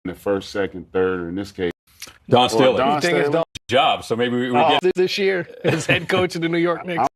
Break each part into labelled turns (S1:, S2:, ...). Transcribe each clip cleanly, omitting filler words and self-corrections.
S1: the first, second, third, or in this case,
S2: Don
S1: or
S2: Staley.
S1: Don
S3: You think it's
S1: Staley.
S3: Don
S2: Job. So maybe we get
S3: this year as head coach of the New York Knicks?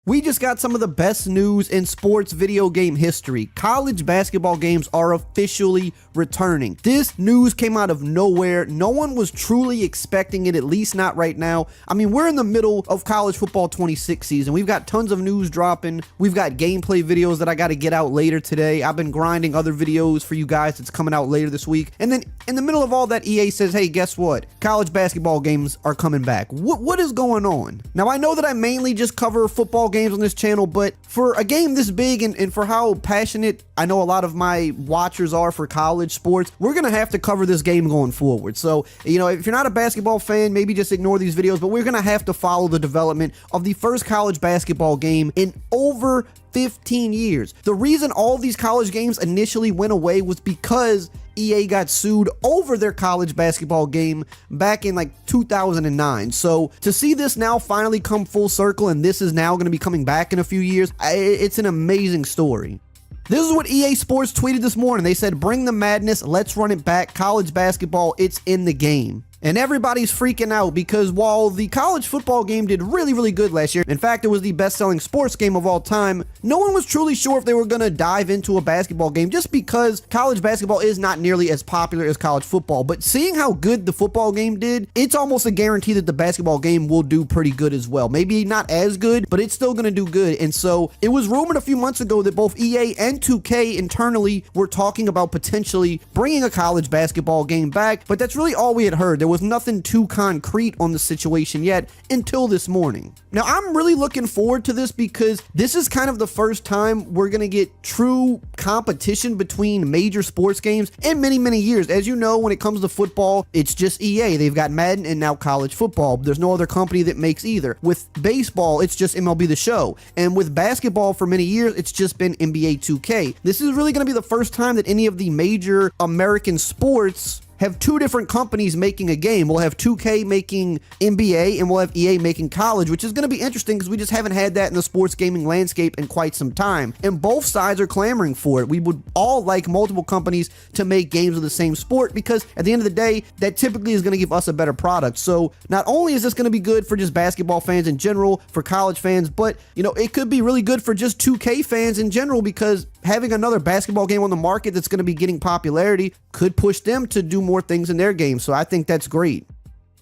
S2: We just got some of the best news in sports video game history. College basketball games are officially returning. This news came out of nowhere. No one was truly expecting it, at least not right now. I mean, we're in the middle of college football 26 season. We've got tons of news dropping. We've got gameplay videos that I got to get out later today. I've been grinding other videos for you guys that's coming out later this week. And then in the middle of all that, EA says, hey, guess what? College basketball games are coming back. What is going on? Now, I know that I mainly just cover football games on this channel, but for a game this big and for how passionate I know a lot of my watchers are for college sports, we're going to have to cover this game going forward. So, you know, if you're not a basketball fan, maybe just ignore these videos, but we're going to have to follow the development of the first college basketball game in over 15 years. The reason all these college games initially went away was because EA got sued over their college basketball game back in like 2009. So to see this now finally come full circle and this is now going to be coming back in a few years, it's an amazing story. This is what EA Sports tweeted this morning. They said, bring the madness, let's run it back. College basketball, it's in the game. And everybody's freaking out because while the college football game did really, really good last year, in fact, it was the best-selling sports game of all time, no one was truly sure if they were going to dive into a basketball game just because college basketball is not nearly as popular as college football. But seeing how good the football game did, it's almost a guarantee that the basketball game will do pretty good as well. Maybe not as good, but it's still going to do good. And so it was rumored a few months ago that both EA and 2K internally were talking about potentially bringing a college basketball game back, but that's really all we had heard. There was nothing too concrete on the situation yet until this morning. Now, I'm really looking forward to this because this is kind of the first time we're going to get true competition between major sports games in many, many years. As you know, when it comes to football, it's just EA. They've got Madden and now college football. There's no other company that makes either. With baseball, it's just MLB The Show. And with basketball, for many years, it's just been NBA 2K. This is really going to be the first time that any of the major American sports have two different companies making a game. We'll have 2K making NBA and we'll have EA making college, which is going to be interesting because we just haven't had that in the sports gaming landscape in quite some time. And both sides are clamoring for it. We would all like multiple companies to make games of the same sport because at the end of the day, that typically is going to give us a better product. So not only is this going to be good for just basketball fans in general, for college fans, but you know, it could be really good for just 2K fans in general because having another basketball game on the market that's going to be getting popularity could push them to do more things in their game. So I think that's great.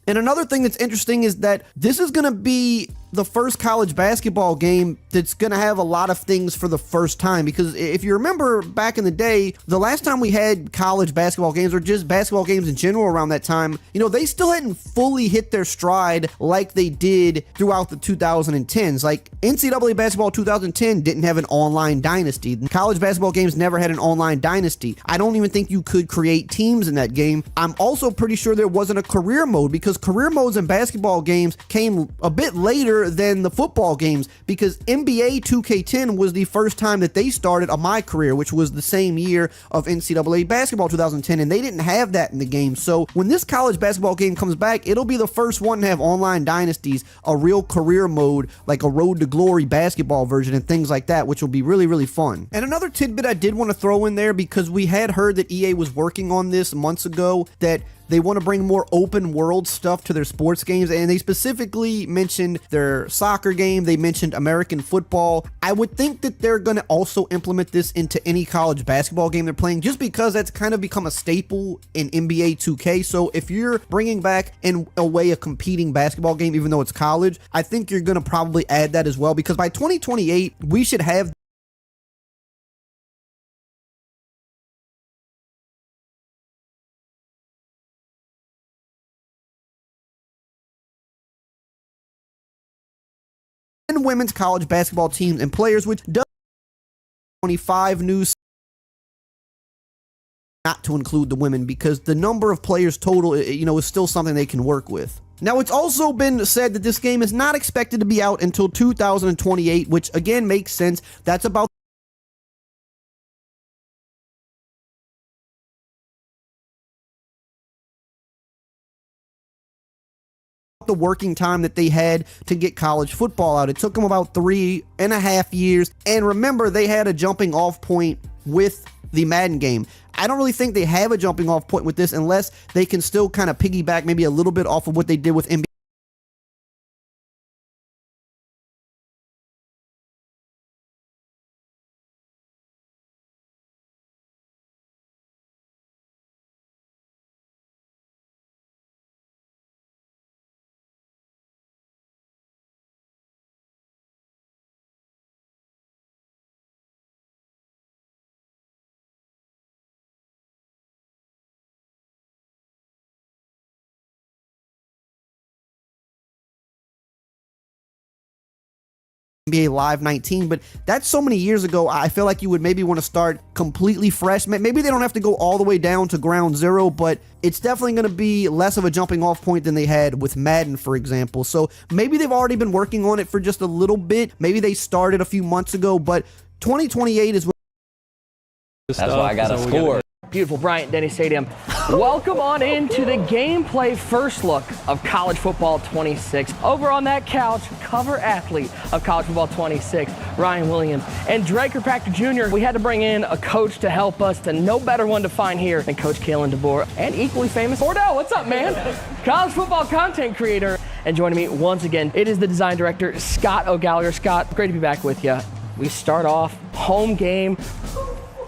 S2: And another thing that's interesting is that this is going to be the first college basketball game that's going to have a lot of things for the first time, because if you remember back in the day, the last time we had college basketball games or just basketball games in general around that time, you know, they still hadn't fully hit their stride like they did throughout the 2010s. Like NCAA basketball 2010 didn't have an online dynasty. College basketball games never had an online dynasty. I don't even think you could create teams in that game. I'm also pretty sure there wasn't a career mode because career modes in basketball games came a bit later than the football games, because NBA 2K10 was the first time that they started a My Career, which was the same year of NCAA basketball 2010, and they didn't have that in the game. So when this college basketball game comes back, it'll be the first one to have online dynasties, a real career mode, like a Road to Glory basketball version and things like that, which will be really, really fun. And another tidbit I did want to throw in there, because we had heard that EA was working on this months ago, that they want to bring more open world stuff to their sports games, and they specifically mentioned their soccer game. They mentioned American football. I would think that they're going to also implement this into any college basketball game they're playing, just because that's kind of become a staple in NBA 2K. So if you're bringing back in a way a competing basketball game, even though it's college, I think you're going to probably add that as well, because by 2028, we should have women's college basketball teams and players, which does 25 news, not to include the women, because the number of players total, you know, is still something they can work with. Now, it's also been said that this game is not expected to be out until 2028, which again makes sense. That's about the working time that they had to get college football out. It took them about 3.5 years. And remember, they had a jumping off point with the Madden game. I don't really think they have a jumping off point with this unless they can still kind of piggyback maybe a little bit off of what they did with NBA. NBA Live 19, but that's so many years ago. I feel like you would maybe want to start completely fresh. Maybe they don't have to go all the way down to ground zero, but it's definitely going to be less of a jumping off point than they had with Madden, for example. So maybe they've already been working on it for just a little bit. Maybe they started a few months ago, but 2028 is when
S4: that's why I got to score.
S5: Beautiful Bryant-Denny Stadium. Welcome on into the gameplay first look of College Football 26. Over on that couch, cover athlete of College Football 26, Ryan Williams. And Dre Kirkpatrick Jr., we had to bring in a coach to help us, and no better one to find here than Coach Kalen DeBoer, and equally famous Ordell. What's up, man? College football content creator. And joining me once again, it is the design director, Scott O'Gallagher. Scott, great to be back with you. We start off home game.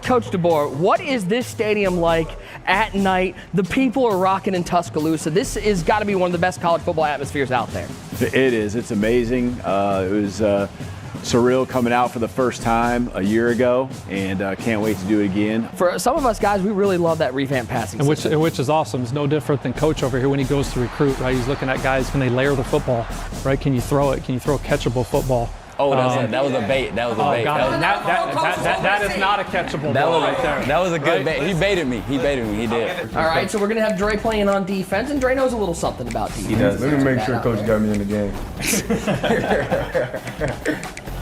S5: Coach DeBoer, what is this stadium like at night? The people are rocking in Tuscaloosa. This has got to be one of the best college football atmospheres out there.
S6: It is. It's amazing. It was surreal coming out for the first time a year ago, and can't wait to do it again.
S5: For some of us guys, we really love that revamped passing system.
S3: Which is awesome. It's no different than Coach over here when he goes to recruit, right? He's looking at guys, can they layer the football, right? Can you throw it? Can you throw a catchable football?
S4: Oh, that was a bait. That was a bait.
S3: That is not a catchable ball right there.
S4: That was a good bait. He baited me. He did.
S5: All right, so we're going to have Dre playing on defense, and Dre knows a little something about defense.
S7: He does. Let me make sure Coach got me in the game.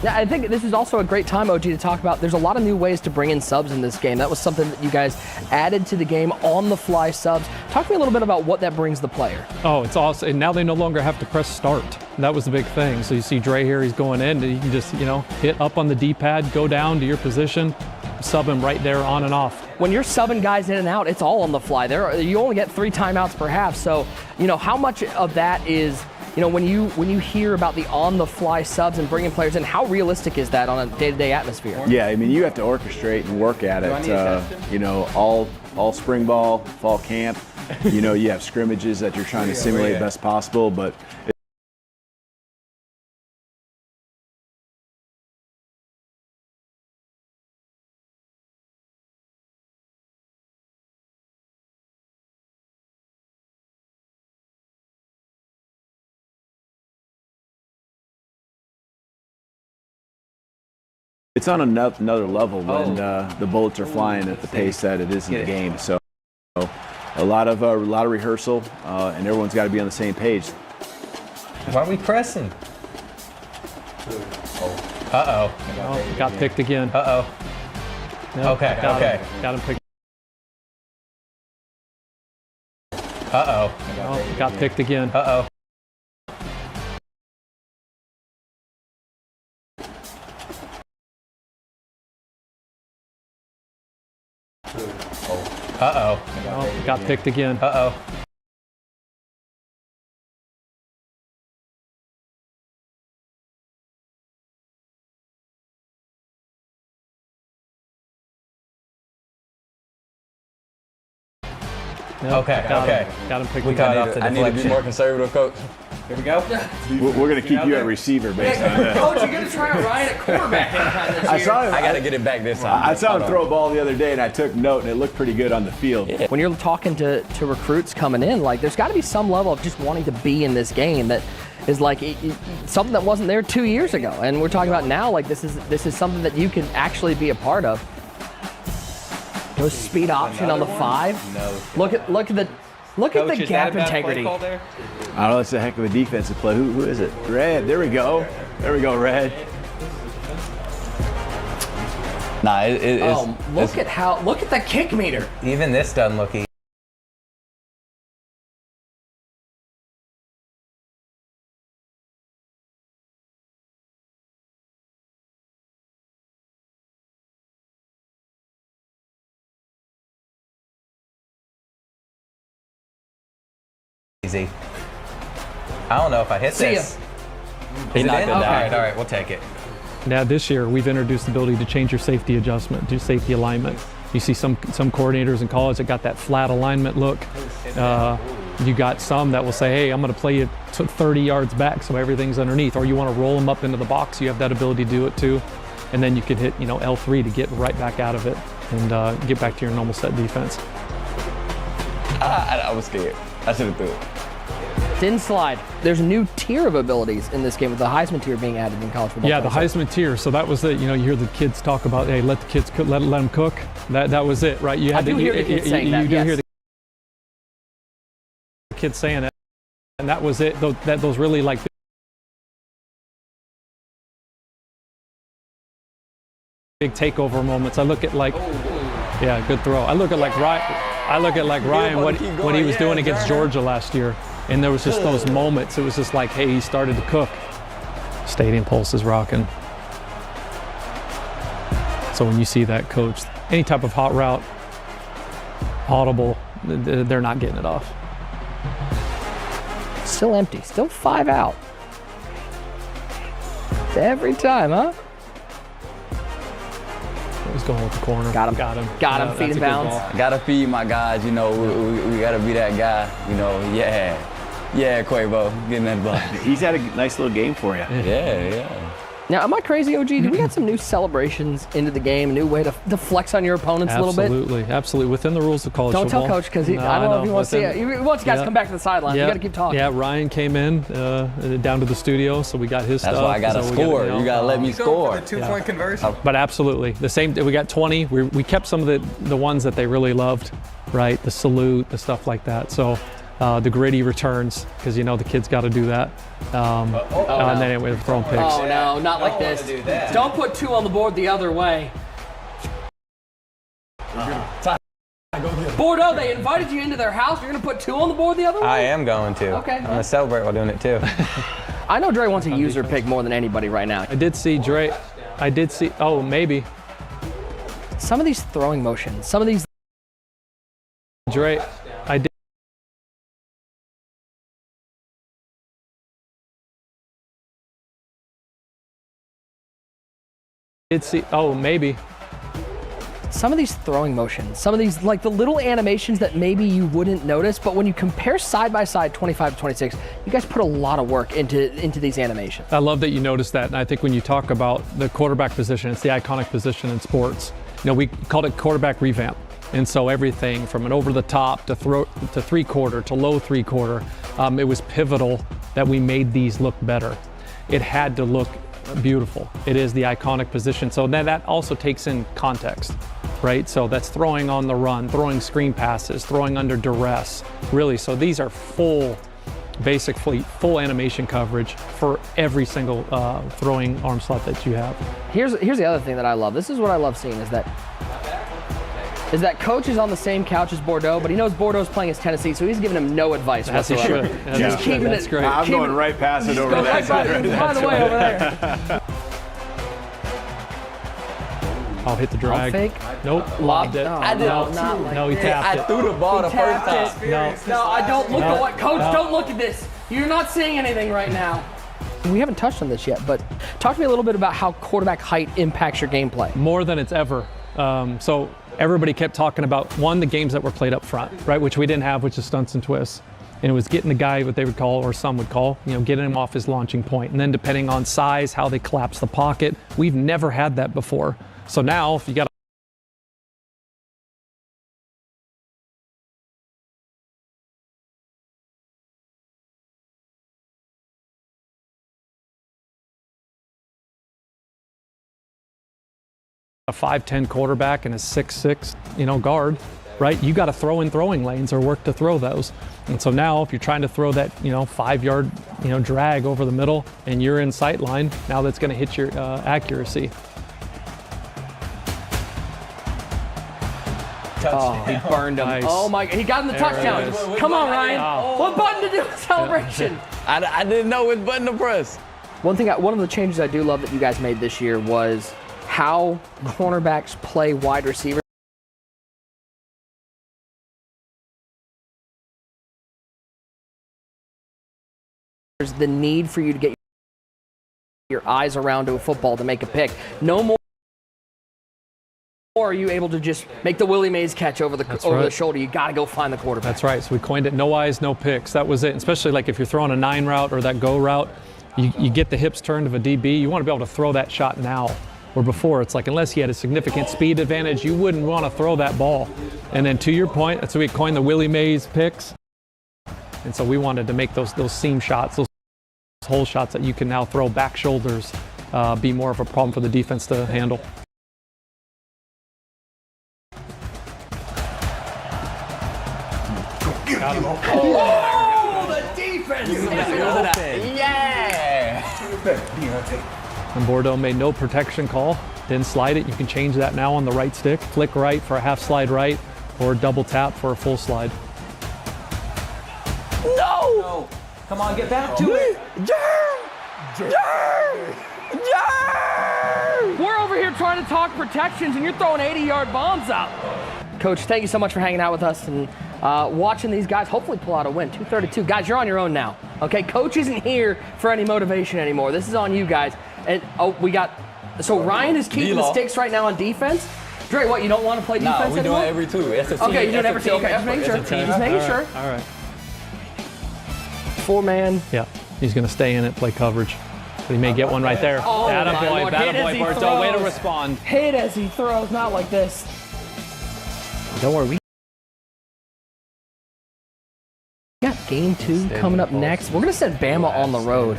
S5: Yeah, I think this is also a great time, OG, to talk about. There's a lot of new ways to bring in subs in this game. That was something that you guys added to the game, on-the-fly subs. Talk to me a little bit about what that brings the player.
S3: Oh, it's awesome. And now they no longer have to press start. That was the big thing. So you see Dre here, he's going in, and you can just, hit up on the D-pad, go down to your position, sub him right there on and off.
S5: When you're subbing guys in and out, it's all on the fly. You only get 3 timeouts per half. So, how much of that is, when you hear about the on-the-fly subs and bringing players in, how realistic is that on a day-to-day atmosphere?
S6: Yeah, I mean, you have to orchestrate and work at it. All spring ball, fall camp. You have scrimmages that you're trying to simulate best possible, but it's on another level when the bullets are flying at the pace that it is in the game. So a lot of rehearsal, and everyone's got to be on the same page.
S8: Why are we pressing?
S3: Got picked again.
S8: Yep, okay.
S3: Got him picked. Got picked again. Got picked again.
S8: Okay.
S3: Got him picked
S8: We
S3: again.
S8: got off the
S4: I need to be
S8: deflection.
S4: more conservative, Coach.
S8: Here we go.
S6: We're going to keep you at receiver based on that.
S5: Coach, you're going to try Ryan at quarterback anytime this year.
S4: I got to get it back this time.
S6: I saw him throw a ball the other day, and I took note, and it looked pretty good on the field.
S5: Yeah. When you're talking to recruits coming in, there's got to be some level of just wanting to be in this game that is something that wasn't there 2 years ago. And we're talking about now, this is something that you can actually be a part of. No speed option on the 5.
S8: No.
S5: Look at the
S8: Coach, is
S5: gap
S8: that a bad play
S5: integrity.
S8: call there?
S6: I don't know, it's a heck of a defensive play. Who is it? Red. There we go, Red.
S4: Nah, it's
S5: Look at the kick meter.
S8: Even this doesn't look easy. I don't know if I hit
S5: See ya.
S8: this.
S4: He
S8: Is it
S4: knocked
S8: in?
S4: it down.
S8: All right, we'll take it.
S3: Now this year we've introduced the ability to change your safety adjustment, do safety alignment. You see some coordinators in college that got that flat alignment look. You got some that will say, hey, I'm going to play you 30 yards back so everything's underneath. Or you want to roll them up into the box, you have that ability to do it too. And then you could hit L3 to get right back out of it and get back to your normal set defense.
S4: I was scared. I should have threw it.
S5: Thin slide. There's a new tier of abilities in this game with the Heisman tier being added in college football.
S3: Yeah, the Heisman tier. So that was it. You know, you hear the kids talk about, hey, let the kids cook, let them cook. That was it, right? You had
S5: I do hear the kids saying that.
S3: You do
S5: Yes.
S3: hear the kids saying it, and that was it. Those really like big takeover moments. I look at like, yeah, good throw. I look at like Ryan, what he was doing against Georgia last year, and there was just those moments. It was just like, hey, he started to cook. Stadium pulse is rocking. So when you see that, coach, any type of hot route, audible, they're not getting it off.
S5: Still empty. Still 5 out. Every time, huh?
S3: He's going with the corner.
S5: Got him.
S3: Got him.
S5: Got him.
S3: That's
S5: Feet
S3: a
S5: in
S3: good
S5: bounds.
S3: ball.
S4: Gotta feed my guys, you know. We gotta be that guy, you know. Yeah, Quavo, getting that ball.
S6: He's had a nice little game for you.
S4: Yeah.
S5: Now, am I crazy, OG? Did we got some new celebrations into the game? A new way to flex on your opponents a little bit?
S3: Absolutely. Within the rules of college
S5: Don't
S3: football.
S5: tell Coach because I don't know if he wants to see it. He wants you guys to
S3: Yeah.
S5: come back to the sideline. You got to keep talking.
S3: Yeah, Ryan came in down to the studio, so we got his
S4: That's
S3: stuff.
S4: why I gotta
S3: so we
S4: score.
S3: gotta,
S4: You gotta let me score.
S8: 2-point conversion.
S3: But absolutely, the same. We got 20. We kept some of the ones that they really loved, right? The salute, the stuff like that. So the gritty returns, because you know the kids got to do that. And then anyway, they're throwing picks.
S5: Oh, no, not like this. Don't put 2 on the board the other way. Bordeaux, they invited you into their house. You're going to put 2 on the board the other way?
S8: I am going to.
S5: Okay.
S8: I'm going to celebrate while doing it too.
S5: I know Dre wants a user pick more than anybody right now.
S3: I did see Dre. Oh, maybe.
S5: Some of these throwing motions, some of these.
S3: Dre. I did see. Oh, maybe.
S5: Some of these throwing motions, some of these, like the little animations that maybe you wouldn't notice, but when you compare side by side 25 to 26, you guys put a lot of work into these animations.
S3: I love that you noticed that, and I think when you talk about the quarterback position, it's the iconic position in sports. You know, we called it quarterback revamp, and so everything from an over the top to 3/4 to low 3/4, it was pivotal that we made these look better. It had to look beautiful. It is the iconic position, so then that also takes in context, right? So that's throwing on the run, throwing screen passes, throwing under duress, really. So these are basically full animation coverage for every single throwing arm slot that you have.
S5: Here's the other thing that I love. This is what I love seeing is that Coach is on the same couch as Bordeaux, but he knows Bordeaux's playing as Tennessee, so he's giving him no advice
S3: As he
S5: whatsoever.
S3: should. As
S5: Just
S3: he should.
S5: keeping
S3: That's
S5: it.
S3: great.
S6: I'm going right past it over
S5: Go
S6: that
S5: right by
S6: side.
S5: the way over there.
S3: I'll hit the drag.
S5: Fake.
S3: Nope.
S5: Lobbed
S3: it.
S5: No,
S4: I did.
S5: no, not like
S3: No, he
S5: this.
S3: tapped
S4: I
S3: it.
S4: threw the ball the first
S5: tapped
S4: time.
S3: No.
S5: No, I don't look at what Coach.
S3: No.
S5: Don't look at this. You're not seeing anything right now. We haven't touched on this yet, but talk to me a little bit about how quarterback height impacts your gameplay.
S3: More than it's ever. So everybody kept talking about, one, the games that were played up front, right, which we didn't have, which is stunts and twists. And it was getting the guy, what they would call, or some would call, getting him off his launching point. And then depending on size, how they collapse the pocket, we've never had that before. So now, if you got a 5'10" quarterback and a 6'6", guard, right? You got to throw in throwing lanes or work to throw those. And so now if you're trying to throw that, 5-yard, drag over the middle and you're in sight line, now that's going to hit your accuracy.
S5: Oh, he burned him.
S3: Nice.
S5: Oh my, he got him the
S3: There it
S5: touchdown.
S3: is.
S5: Come on, Ryan.
S3: Wow.
S5: What button to do a celebration?
S4: I didn't know which button to press.
S5: One of the changes I do love that you guys made this year was how cornerbacks play wide receiver. There's the need for you to get your eyes around to a football to make a pick. No more are you able to just make the Willie Mays catch over the shoulder. You got to go find the quarterback.
S3: That's right. So we coined it no eyes, no picks. That was it. And especially like if you're throwing a 9 route or that go route, you get the hips turned of a DB. You want to be able to throw that shot now. Where before, it's like unless he had a significant speed advantage, you wouldn't want to throw that ball. And then to your point, that's why we coined the Willie Mays picks. And so we wanted to make those seam shots, those hole shots that you can now throw back shoulders, be more of a problem for the defense to handle.
S5: Oh, the defense is yeah!
S3: And Bordeaux made no protection call, didn't slide it. You can change that now on the right stick. Flick right for a half slide right, or double tap for a full slide.
S5: No!
S8: Come on, get back to it.
S5: We're over here trying to talk protections, and you're throwing 80-yard bombs out. Coach, thank you so much for hanging out with us and watching these guys hopefully pull out a win. 232. Guys, you're on your own now. Okay, Coach isn't here for any motivation anymore. This is on you guys. And so Ryan is keeping the sticks right now on defense. Dre, what, you don't want to play defense
S4: we
S5: anymore?
S4: doing every two. It's a team.
S5: Okay, you're doing every two. Okay, just making sure. Just making sure.
S3: All right.
S5: 4-man.
S3: Yeah, he's going to stay in it, play coverage. But he may get one right there.
S5: Oh, my Lord. Hit as he
S3: Bordeaux, way to
S5: throws.
S3: respond.
S5: Hit as he throws, not like this. Don't worry, we got game 2 coming up next. We're going to send Bama on the road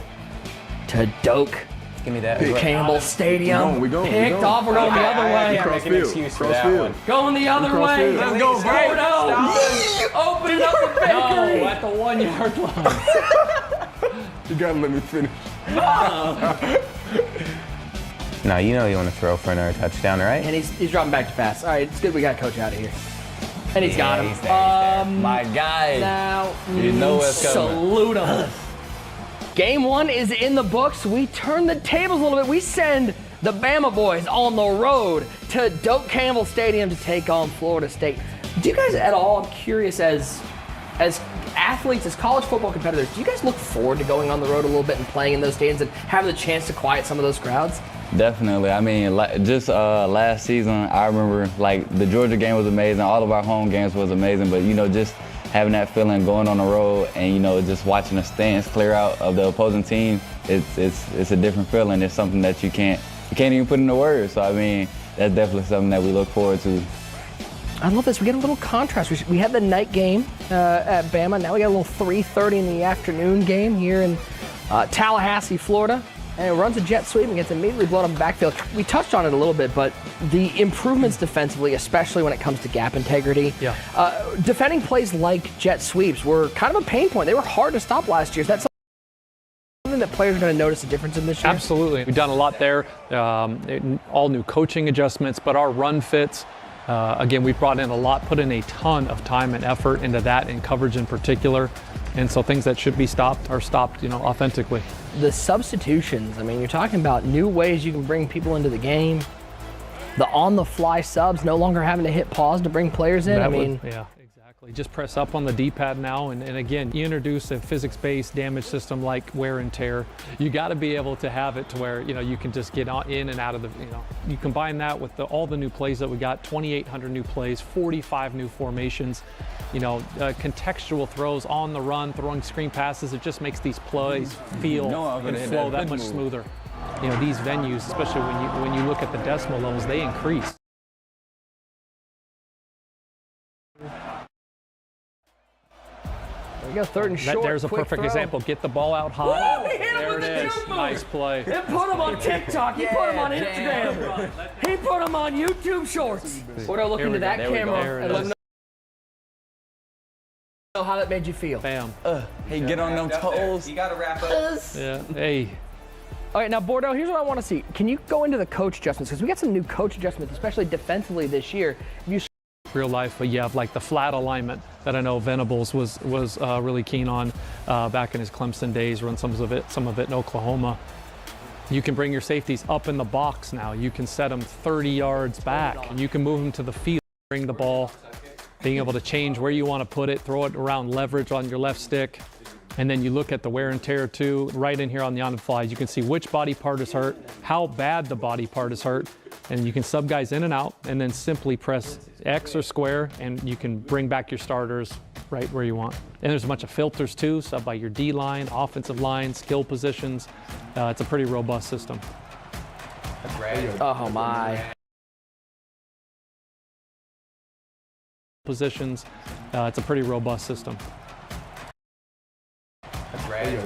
S5: to Doak
S8: Give me that.
S5: Campbell Stadium.
S7: We going.
S5: Picked off, we're going the other way.
S8: Can't make an excuse for that one.
S5: Going the other way.
S7: Let's go,
S5: Bordeaux. Opening up the bakery.
S3: At the 1 yard line.
S7: You gotta let me finish.
S8: No, you know you want to throw for another touchdown, right?
S5: And he's dropping back to pass. All right, it's good we got Coach out of here. And he's got him.
S4: He's there. My guy.
S5: Now,
S4: You know what's coming.
S5: salute him. Game 1 is in the books. We turn the tables a little bit. We send the Bama boys on the road to Doak Campbell Stadium to take on Florida State. Do you guys at all, I'm curious, as athletes, as college football competitors, do you guys look forward to going on the road a little bit and playing in those stadiums and having the chance to quiet some of those crowds?
S4: Definitely. I mean, just last season, I remember the Georgia game was amazing. All of our home games was amazing. But just having that feeling, going on the road, and just watching the stands clear out of the opposing team, it's a different feeling. It's something that you can't even put into words. So I mean, that's definitely something that we look forward to.
S5: I love this. We get a little contrast. We had the night game at Bama. Now we got a little 3:30 in the afternoon game here in Tallahassee, Florida. And it runs a jet sweep and gets immediately blown up in the backfield. We touched on it a little bit, but the improvements defensively, especially when it comes to gap integrity, defending plays like jet sweeps were kind of a pain point. They were hard to stop last year. Is that something that players are going to notice a difference in this year?
S3: Absolutely. We've done a lot there. All new coaching adjustments, but our run fits, again, we brought in a lot, put in a ton of time and effort into that, and coverage in particular. And so things that should be stopped are stopped, authentically.
S5: The substitutions, I mean, you're talking about new ways you can bring people into the game. The on-the-fly subs, no longer having to hit pause to bring players in.
S3: Yeah, exactly. Just press up on the D-pad now, and again, you introduce a physics-based damage system like wear and tear. You got to be able to have it to where you can just get in and out of the. You combine that with all the new plays that we got, 2,800 new plays, 45 new formations. Contextual throws on the run, throwing screen passes. It just makes these plays feel and flow that much smoother. These venues, especially when you look at the decimal levels, they increase.
S5: There you go, 3rd and short.
S3: There's a perfect example. Get the ball out high.
S5: Whoa, he hit him
S3: there
S5: with
S3: it
S5: the
S3: is.
S5: juke move.
S3: Nice play.
S5: He put him on TikTok. He put him on Instagram. He put him on YouTube Shorts. Bordeaux, look into that camera and let him know how that made you feel.
S3: Bam.
S4: Hey, get on them toes.
S8: You got to wrap up.
S3: Yeah. Hey.
S5: All right, now, Bordeaux, here's what I want to see. Can you go into the coach adjustments? Because we got some new coach adjustments, especially defensively this year.
S3: Real life, but you have the flat alignment that I know Venables was really keen on back in his Clemson days, run some of it in Oklahoma. You can bring your safeties up in the box now. You can set them 30 yards back, and you can move them to the field, bring the ball, being able to change where you want to put it, throw it around leverage on your left stick. And then you look at the wear and tear too, right in here on the on the fly. You can see which body part is hurt, how bad the body part is hurt, and you can sub guys in and out, and then simply press X or square, and you can bring back your starters right where you want. And there's a bunch of filters too, sub by your D line, offensive line, skill positions. It's a pretty robust system.
S8: That's great.
S5: Oh my.
S3: Positions. It's a pretty robust system.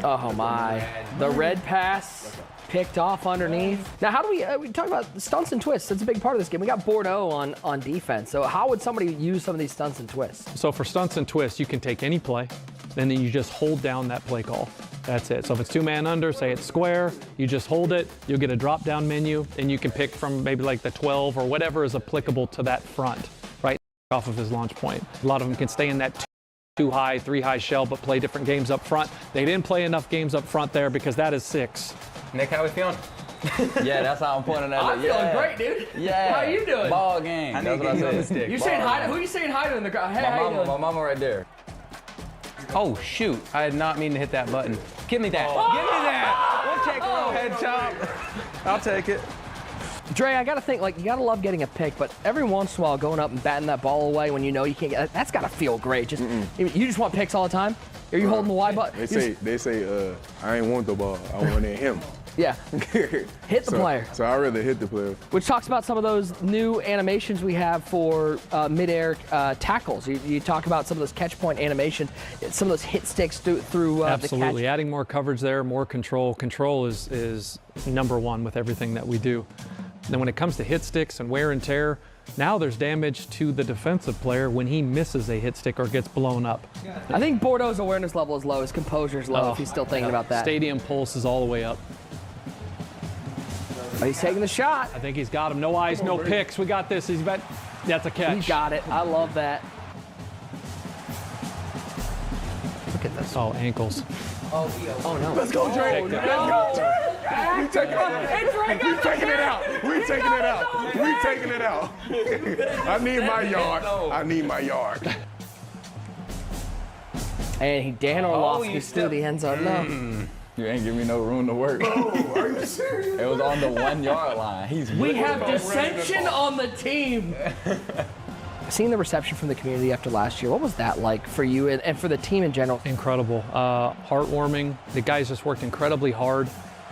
S5: Oh my. The red pass picked off underneath. Now, how do we talk about stunts and twists? That's a big part of this game. We got Bordeaux on defense. So how would somebody use some of these stunts and twists?
S3: So for stunts and twists, you can take any play, and then you just hold down that play call. That's it. So if it's 2-man under, say it's square, you just hold it, you'll get a drop-down menu, and you can pick from maybe like the 12 or whatever is applicable to that front, right off of his launch point. A lot of them can stay in that 2-high, 3-high shell, but play different games up front. They didn't play enough games up front there because that is 6.
S8: Nick, how we feeling?
S4: Yeah, that's how I'm pointing at it.
S5: I'm feeling great, dude.
S4: Yeah.
S5: How you doing?
S4: Ball game. That's what I said.
S5: You saying hi to, who you saying hi to in the crowd? Hey,
S4: My
S5: how you
S4: mama,
S5: doing?
S4: my mama right there.
S8: Oh, shoot. I did not mean to hit that button. Give me that. Give me that. We'll take a little head chop. I'll take it.
S5: Dre, I gotta think, like, you gotta love getting a pick, but every once in a while going up and batting that ball away when you know you can't get, that's gotta feel great. Just You just want picks all the time? Are you holding the Y button?
S7: They say, I ain't want the ball. I wanted him.
S5: Yeah. Hit the player.
S7: So I'd rather hit the player.
S5: Which talks about some of those new animations we have for mid-air tackles. You talk about some of those catch point animation, some of those hit sticks through
S3: Absolutely.
S5: the catch.
S3: Adding more coverage there, more control. Control is number one with everything that we do. Then when it comes to hit sticks and wear and tear, now there's damage to the defensive player when he misses a hit stick or gets blown up.
S5: I think Bordeaux's awareness level is low, his composure is low if he's still thinking about that.
S3: Stadium pulse is all the way up.
S5: But he's taking the shot.
S3: I think he's got him. No eyes, no picks. We got this. He's about. That's a catch.
S5: He got it. I love that. Look at this.
S3: Oh, ankles.
S5: Oh no.
S7: Let's go, Dre.
S5: No.
S7: Let's go. We taking it out. We taking it out. We taking it out. I need my yard. I need my yard.
S5: And Dan Orlovsky's through the end zone. No.
S4: You ain't give me no room to work.
S7: Are you serious?
S4: It was on the 1 yard line.
S5: We have dissension on the team. Seeing the reception from the community after last year, what was that like for you and for the team in general?
S3: Incredible. Heartwarming. The guys just worked incredibly hard.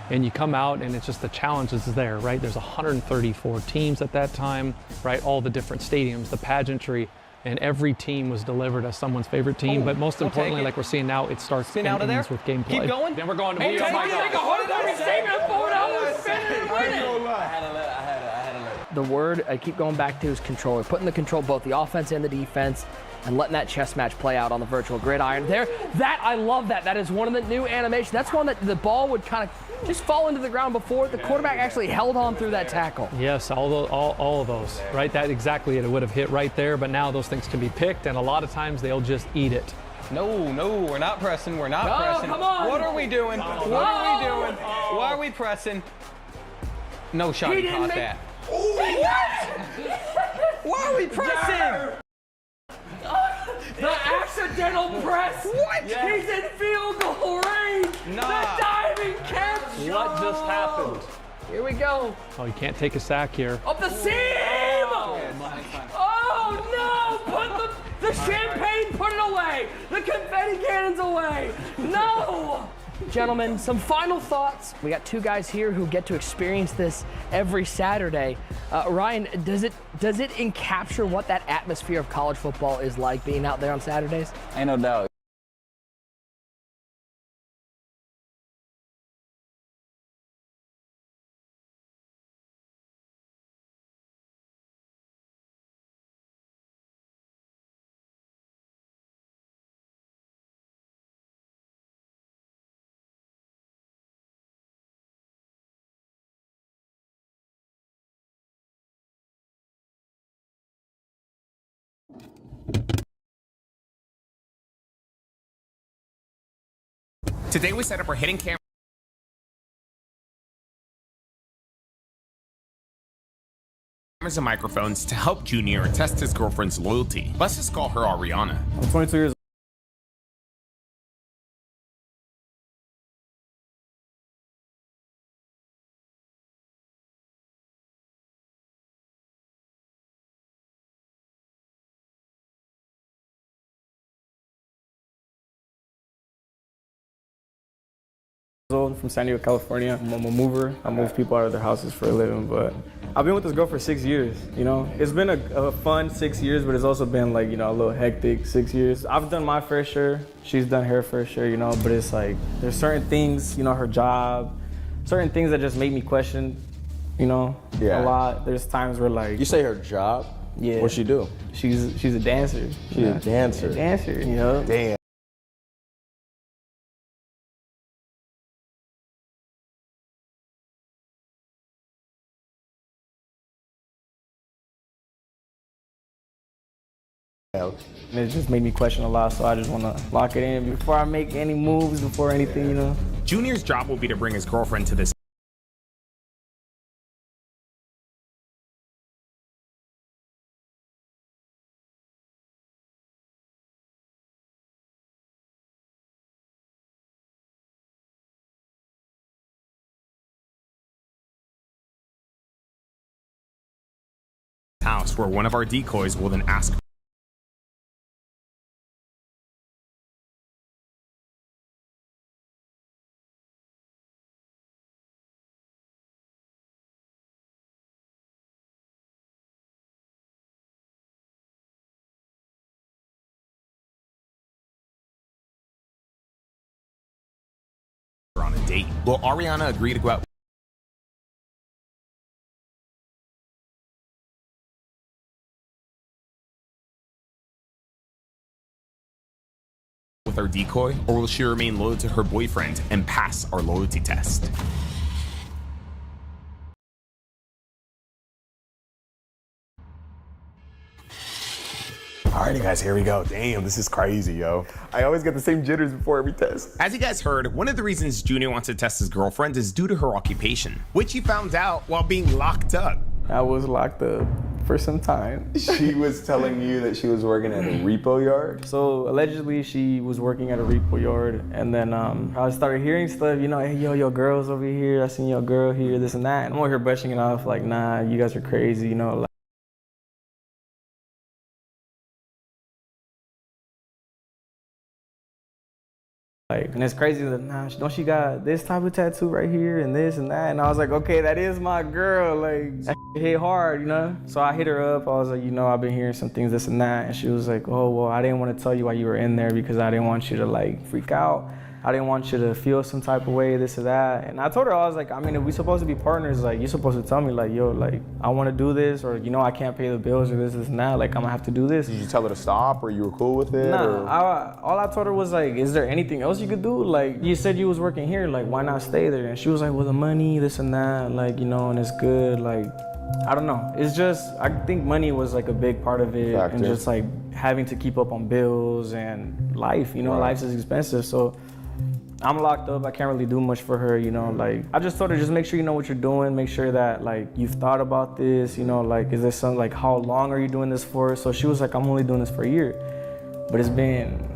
S3: And you come out and it's just the challenges is there, right? There's 134 teams at that time, right? All the different stadiums, the pageantry, and every team was delivered as someone's favorite team. But most importantly, like we're seeing now, it starts and ends with gameplay.
S8: Keep going.
S3: Then we're going to
S5: Hey,
S3: oh my God. The word I keep going back to is control. We're putting the control, both the offense and the defense, and letting that chess match play out on the virtual gridiron. I love that. That is one of the new animations. That's one that the ball would kind of just fall into the ground before the quarterback actually held on through that tackle. Yes, all of those, right? That exactly it. It would have hit right there, but now those things can be picked, and a lot of times they'll just eat it.
S8: No, we're not pressing. We're not pressing.
S5: Come on.
S8: What are we doing? What are we doing? Why are we pressing? No shot. He caught that. Why are we pressing?
S5: The accidental press. What? He's in field goal range.
S8: Nah.
S5: The diving catch.
S3: What just happened?
S5: Here we go.
S3: Oh, you can't take a sack here.
S5: Up the seam. Oh no! Put the champagne. Put it away. The confetti cannons away. No. Gentlemen, some final thoughts. We got two guys here who get to experience this every Saturday. Ryan, does it encapture what that atmosphere of college football is like being out there on Saturdays?
S4: Ain't no doubt.
S9: Today we set up our hidden cameras and microphones to help Junior test his girlfriend's loyalty. Let's just call her Ariana.
S10: I'm 22 years old, from San Diego, California. I'm a mover. I move people out of their houses for a living, but I've been with this girl for 6 years, you know? It's been a fun 6 years, but it's also been like, you know, a little hectic 6 years. I've done my fair share. She's done her fair share, you know, but it's like, there's certain things, you know, her job, certain things that just make me question, you know, a lot. There's times where like...
S11: You say her job?
S10: Yeah.
S11: What'd she do?
S10: She's a dancer.
S11: She's a dancer?
S10: A dancer, you know?
S11: Damn.
S10: And it just made me question a lot, so I just want to lock it in before I make any moves, before anything, you know?
S9: Junior's job will be to bring his girlfriend to this house where one of our decoys will then ask her on a date. Will Ariana agree to go out with our decoy, or will she remain loyal to her boyfriend and pass our loyalty test?
S7: Alrighty guys, here we go. Damn, this is crazy, yo. I always get the same jitters before every test.
S9: As you guys heard, one of the reasons Junior wants to test his girlfriend is due to her occupation, which he found out while being locked up.
S10: I was locked up for some time.
S11: She was telling you that she was working at a repo yard?
S10: So allegedly she was working at a repo yard, and then I started hearing stuff, you know, hey, yo, your girl's over here, I seen your girl here, this and that. And I'm over here brushing it off like, nah, you guys are crazy, you know. Like, and it's crazy that, nah, don't she got this type of tattoo right here and this and that? And I was like, okay, that is my girl. Like, that hit hard, you know? So I hit her up. I was like, you know, I've been hearing some things, this and that. And she was like, oh, well, I didn't want to tell you why you were in there because I didn't want you to, like, freak out. I didn't want you to feel some type of way, this or that. And I told her, I was like, I mean, if we supposed to be partners, like, you're supposed to tell me, like, yo, like, I want to do this, or, you know, I can't pay the bills or this and that. Like, I'm gonna have to do this.
S7: Did you tell her to stop, or you were cool with it?
S10: Nah, all I told her was, like, is there anything else you could do? Like, you said you was working here, like, why not stay there? And she was like, well, the money, this and that, like, you know, and it's good, like, I don't know. It's just, I think money was, like, a big part of it.
S7: Factor.
S10: And just, like, having to keep up on bills and life, you know, life is expensive, so. I'm locked up, I can't really do much for her, you know, like, I just told her, just make sure you know what you're doing, make sure that, like, you've thought about this, you know, like, is this something, like, how long are you doing this for? So she was like, I'm only doing this for a year, but it's been,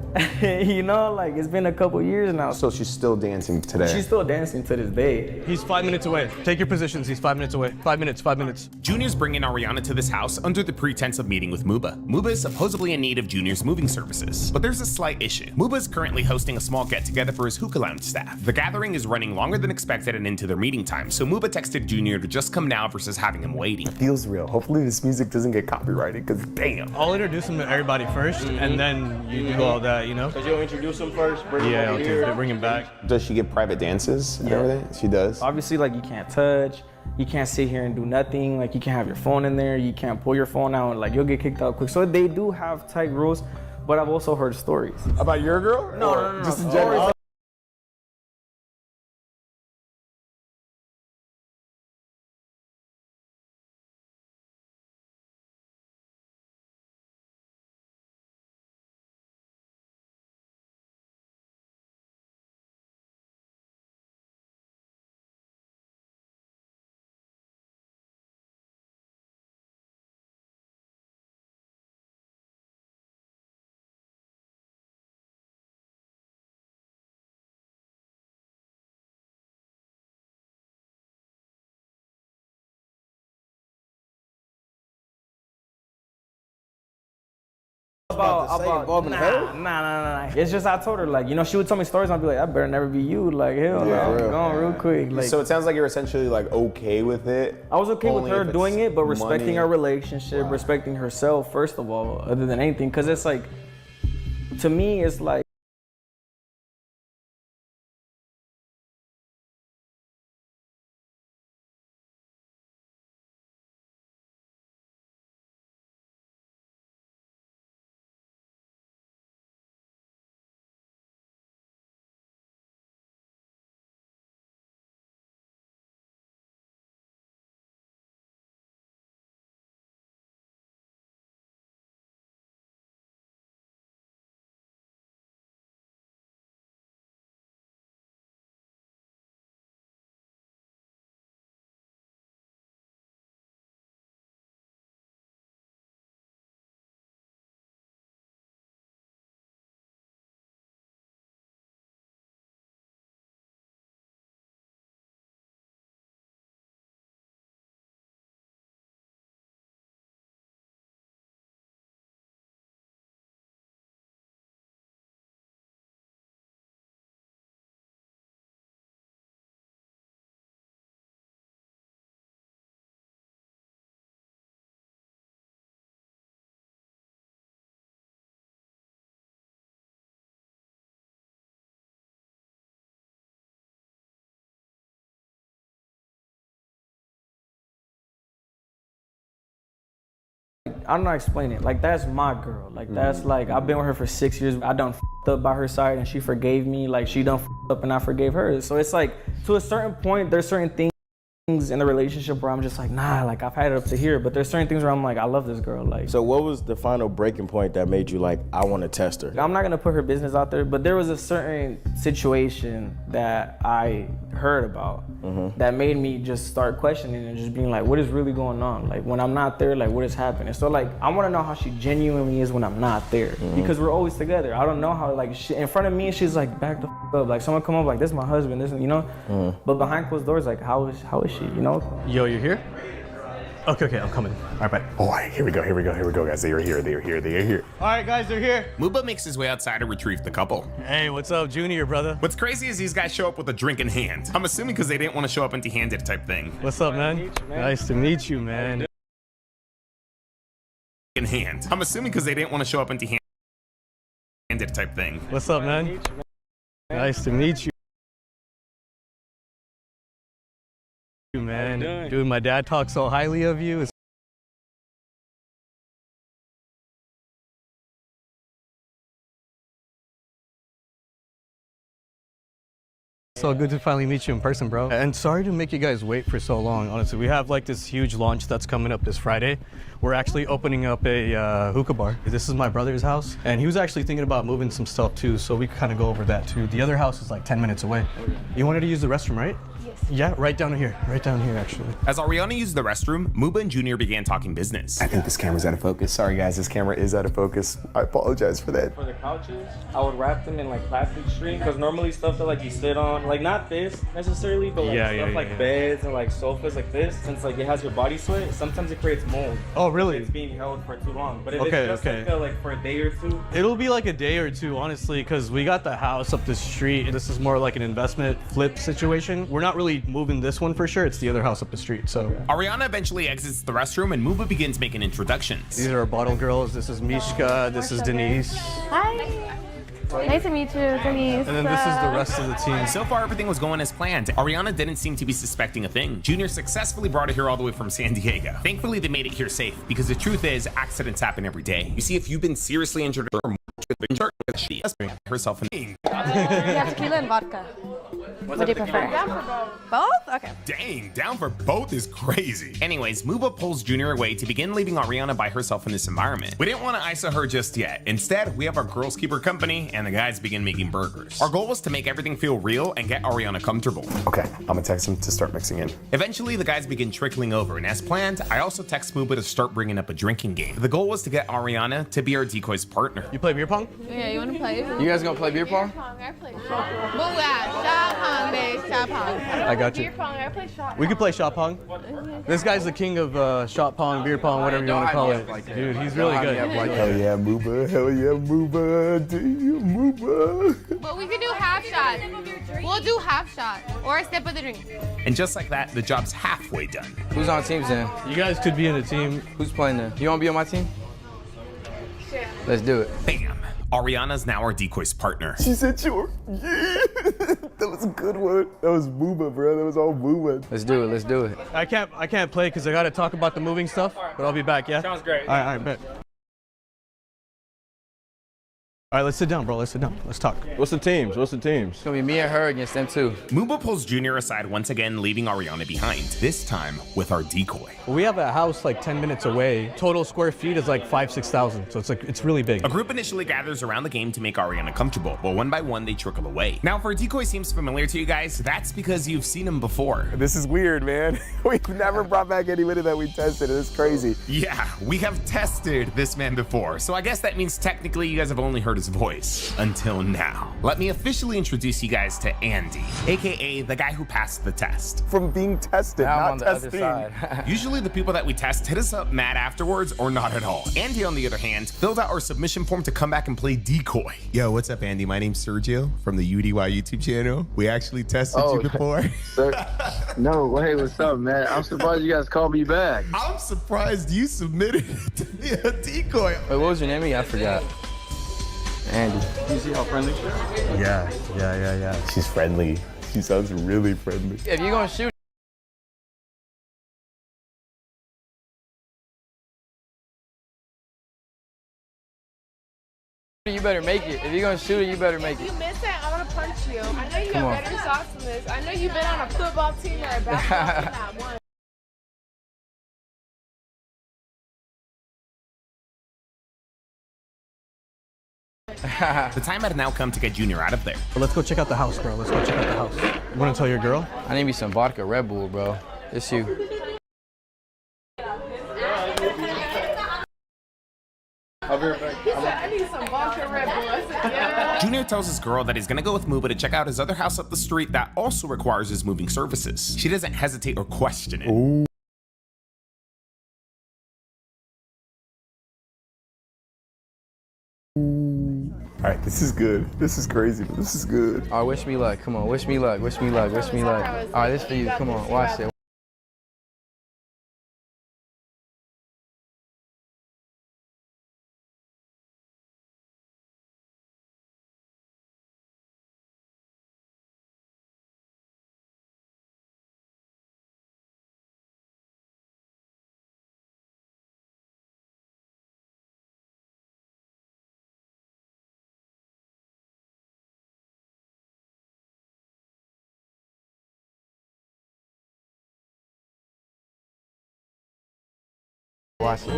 S10: you know, like, it's been a couple years now.
S7: So she's still dancing today?
S10: She's still dancing to this day.
S12: He's 5 minutes away. Take your positions, he's 5 minutes away. 5 minutes, 5 minutes.
S9: Junior's bringing Ariana to this house under the pretense of meeting with Muba. Muba is supposedly in need of Junior's moving services, but there's a slight issue. Muba is currently hosting a small get-together for his hookah lounge staff. The gathering is running longer than expected and into their meeting time, so Muba texted Junior to just come now versus having him waiting.
S7: It feels real. Hopefully this music doesn't get copyrighted, because damn.
S12: I'll introduce him to everybody first, and then you do all that, you know?
S10: Because you'll introduce him first, bring him over here.
S12: Bring him back.
S7: Does she get private dances and everything? She does?
S10: Obviously, like, you can't touch, you can't sit here and do nothing, like, you can't have your phone in there, you can't pull your phone out, and, like, you'll get kicked out quick. So they do have tight rules, but I've also heard stories.
S7: About your girl?
S10: No.
S7: Just in general?
S10: Nah. It's just I told her, like, you know, she would tell me stories and I'd be like, I better never be you. Like, hell no, I'm going real quick. Like,
S11: so it sounds like you're essentially like okay with it.
S10: I was okay with her doing it, but respecting our relationship, respecting herself, first of all, other than anything. Because it's like, to me, it's like, I don't know how to explain it. Like, that's my girl. Like, that's like, I've been with her for 6 years. I done f***ed up by her side and she forgave me. Like, she done f***ed up and I forgave her. So it's like, to a certain point, there's certain things in the relationship where I'm just like, nah, like, I've had it up to here. But there's certain things where I'm like, I love this girl. Like,
S13: so what was the final breaking point that made you like, I want to test her?
S10: I'm not gonna put her business out there, but there was a certain situation that I heard about that made me just start questioning and just being like, what is really going on? Like, when I'm not there, like, what is happening? So like, I wanna know how she genuinely is when I'm not there, because we're always together. I don't know how, like, she, in front of me, she's like, back the f up. Like, someone come up like, this is my husband, this, you know? But behind closed doors, like, how is she, you know?
S12: Yo, you're here? Okay, I'm coming. All right, bye.
S7: All right, here we go, guys. They are here.
S12: All right, guys, they're here.
S9: Muba makes his way outside to retrieve the couple.
S12: Hey, what's up, Junior, brother?
S9: What's crazy is these guys show up with a drink in hand. I'm assuming because they didn't want to show up empty-handed type thing.
S12: What's up, man? Nice to meet you, man.
S9: In hand. I'm assuming because they didn't want to show up empty-handed type thing.
S12: What's up, man? Nice to meet you. Man, dude, my dad talks so highly of you. It's so good to finally meet you in person, bro. And sorry to make you guys wait for so long. Honestly, we have like this huge launch that's coming up this Friday. We're actually opening up a hookah bar. This is my brother's house, and he was actually thinking about moving some stuff too, so we could kind of go over that too. The other house is like 10 minutes away. You wanted to use the restroom, right? Yeah, right down here actually.
S9: As Ariana used the restroom, Muba and Junior began talking business.
S11: I think this camera's out of focus. Sorry guys, this camera is out of focus. I apologize for that.
S10: For the couches, I would wrap them in like plastic string, because normally stuff that like you sit on, like not this necessarily, but like stuff like beds and like sofas like this, since like it has your body sweat, sometimes it creates mold.
S12: Oh really?
S10: It's being held for too long. But if it's just like for a day or two.
S12: It'll be like a day or two, honestly, because we got the house up the street. This is more like an investment flip situation. We're not really moving this one for sure. It's the other house up the street, so.
S9: Ariana eventually exits the restroom and Muba begins making introductions.
S12: These are our bottle girls. This is Mishka. This is Denise.
S14: Hi. Nice to meet you, Denise.
S12: And then this is the rest of the team.
S9: So far, everything was going as planned. Ariana didn't seem to be suspecting a thing. Junior successfully brought her here all the way from San Diego. Thankfully, they made it here safe, because the truth is, accidents happen every day. You see, if you've been seriously injured or she has herself in
S14: We have tequila and vodka. What do you prefer? Down for both? Okay.
S9: Dang, down for both is crazy. Anyways, Muba pulls Junior away to begin leaving Ariana by herself in this environment. We didn't want to ISO her just yet. Instead, we have our girls keep her company and the guys begin making burgers. Our goal was to make everything feel real and get Ariana comfortable.
S11: Okay, I'm gonna text him to start mixing in.
S9: Eventually, the guys begin trickling over, and as planned, I also text Muba to start bringing up a drinking game. The goal was to get Ariana to be our decoy's partner.
S12: You play beer pong?
S14: Yeah, you want to play?
S8: You guys gonna play beer pong?
S14: I play beer pong.
S15: pong, babe. Shot pong.
S12: I got you.
S15: Beer pong. I play shot.
S12: We could play shot pong. This guy's the king of shot pong, beer pong, whatever you want to call it. Dude, he's really good.
S11: Hell yeah, Mooba. Hell yeah, Mooba. Damn, Mooba.
S15: But we could do half shot. We'll do half shot or a sip of the drink.
S9: And just like that, the job's halfway done.
S8: Who's on teams then?
S12: You guys could be in a team.
S8: Who's playing then? You want to be on my team? Let's do it.
S9: Bam! Ariana's now our decoy's partner.
S11: She said sure. Yeah. That was a good one. That was Mooba, bro. That was all Mooba.
S8: Let's do it. Let's do it.
S12: I can't play because I got to talk about the moving stuff, but I'll be back, yeah?
S8: Sounds great.
S12: All right, bet. All right, let's sit down, bro. Let's sit down. Let's talk.
S6: What's the teams? What's the teams?
S8: It's going to be me and her against them too.
S9: Muba pulls Junior aside once again, leaving Ariana behind, this time with our decoy.
S12: We have a house like 10 minutes away. Total square feet is like 6,000. So it's really big.
S9: A group initially gathers around the game to make Ariana comfortable, but one by one they trickle away. Now, if our decoy seems familiar to you guys, that's because you've seen him before.
S11: This is weird, man. We've never brought back anybody that we tested. It's crazy.
S9: Yeah, we have tested this man before, so I guess that means technically you guys have only heard his voice. Until now. Let me officially introduce you guys to Andy, aka the guy who passed the test.
S11: From being tested,
S8: Now I'm
S11: not
S8: on the
S11: testing.
S8: other side.
S9: Usually the people that we test hit us up mad afterwards or not at all. Andy, on the other hand, filled out our submission form to come back and play decoy. Yo, what's up, Andy? My name's Sergio from the UDY YouTube channel. We actually tested you before.
S16: No way, what's up, man? I'm surprised you guys called me back.
S9: I'm surprised you submitted to be a decoy.
S8: Wait, what was your name again? I forgot. Andy.
S11: You see how friendly she is? Yeah. She's friendly. She sounds really friendly.
S8: If you're going to shoot, you better make it. If you're going to shoot it, you better make it.
S15: You miss it, I'm gonna punch you. I know you have better shots than this. I know you've been on a football team or a basketball team that one.
S9: The time had now come to get Junior out of there.
S12: But let's go check out the house, bro. Let's go check out the house. You want to tell your girl?
S8: I need me some vodka Red Bull, bro. It's you.
S16: I'll be right back.
S15: I need some vodka Red Bull. I said, yeah.
S9: Junior tells his girl that he's gonna go with Muba to check out his other house up the street that also requires his moving services. She doesn't hesitate or question it.
S11: Ooh. All right, this is good. This is crazy, but this is good.
S8: All right, wish me luck. Come on, wish me luck. Wish me luck. Wish me luck. All right, this for you. Come on, watch it. Watch it.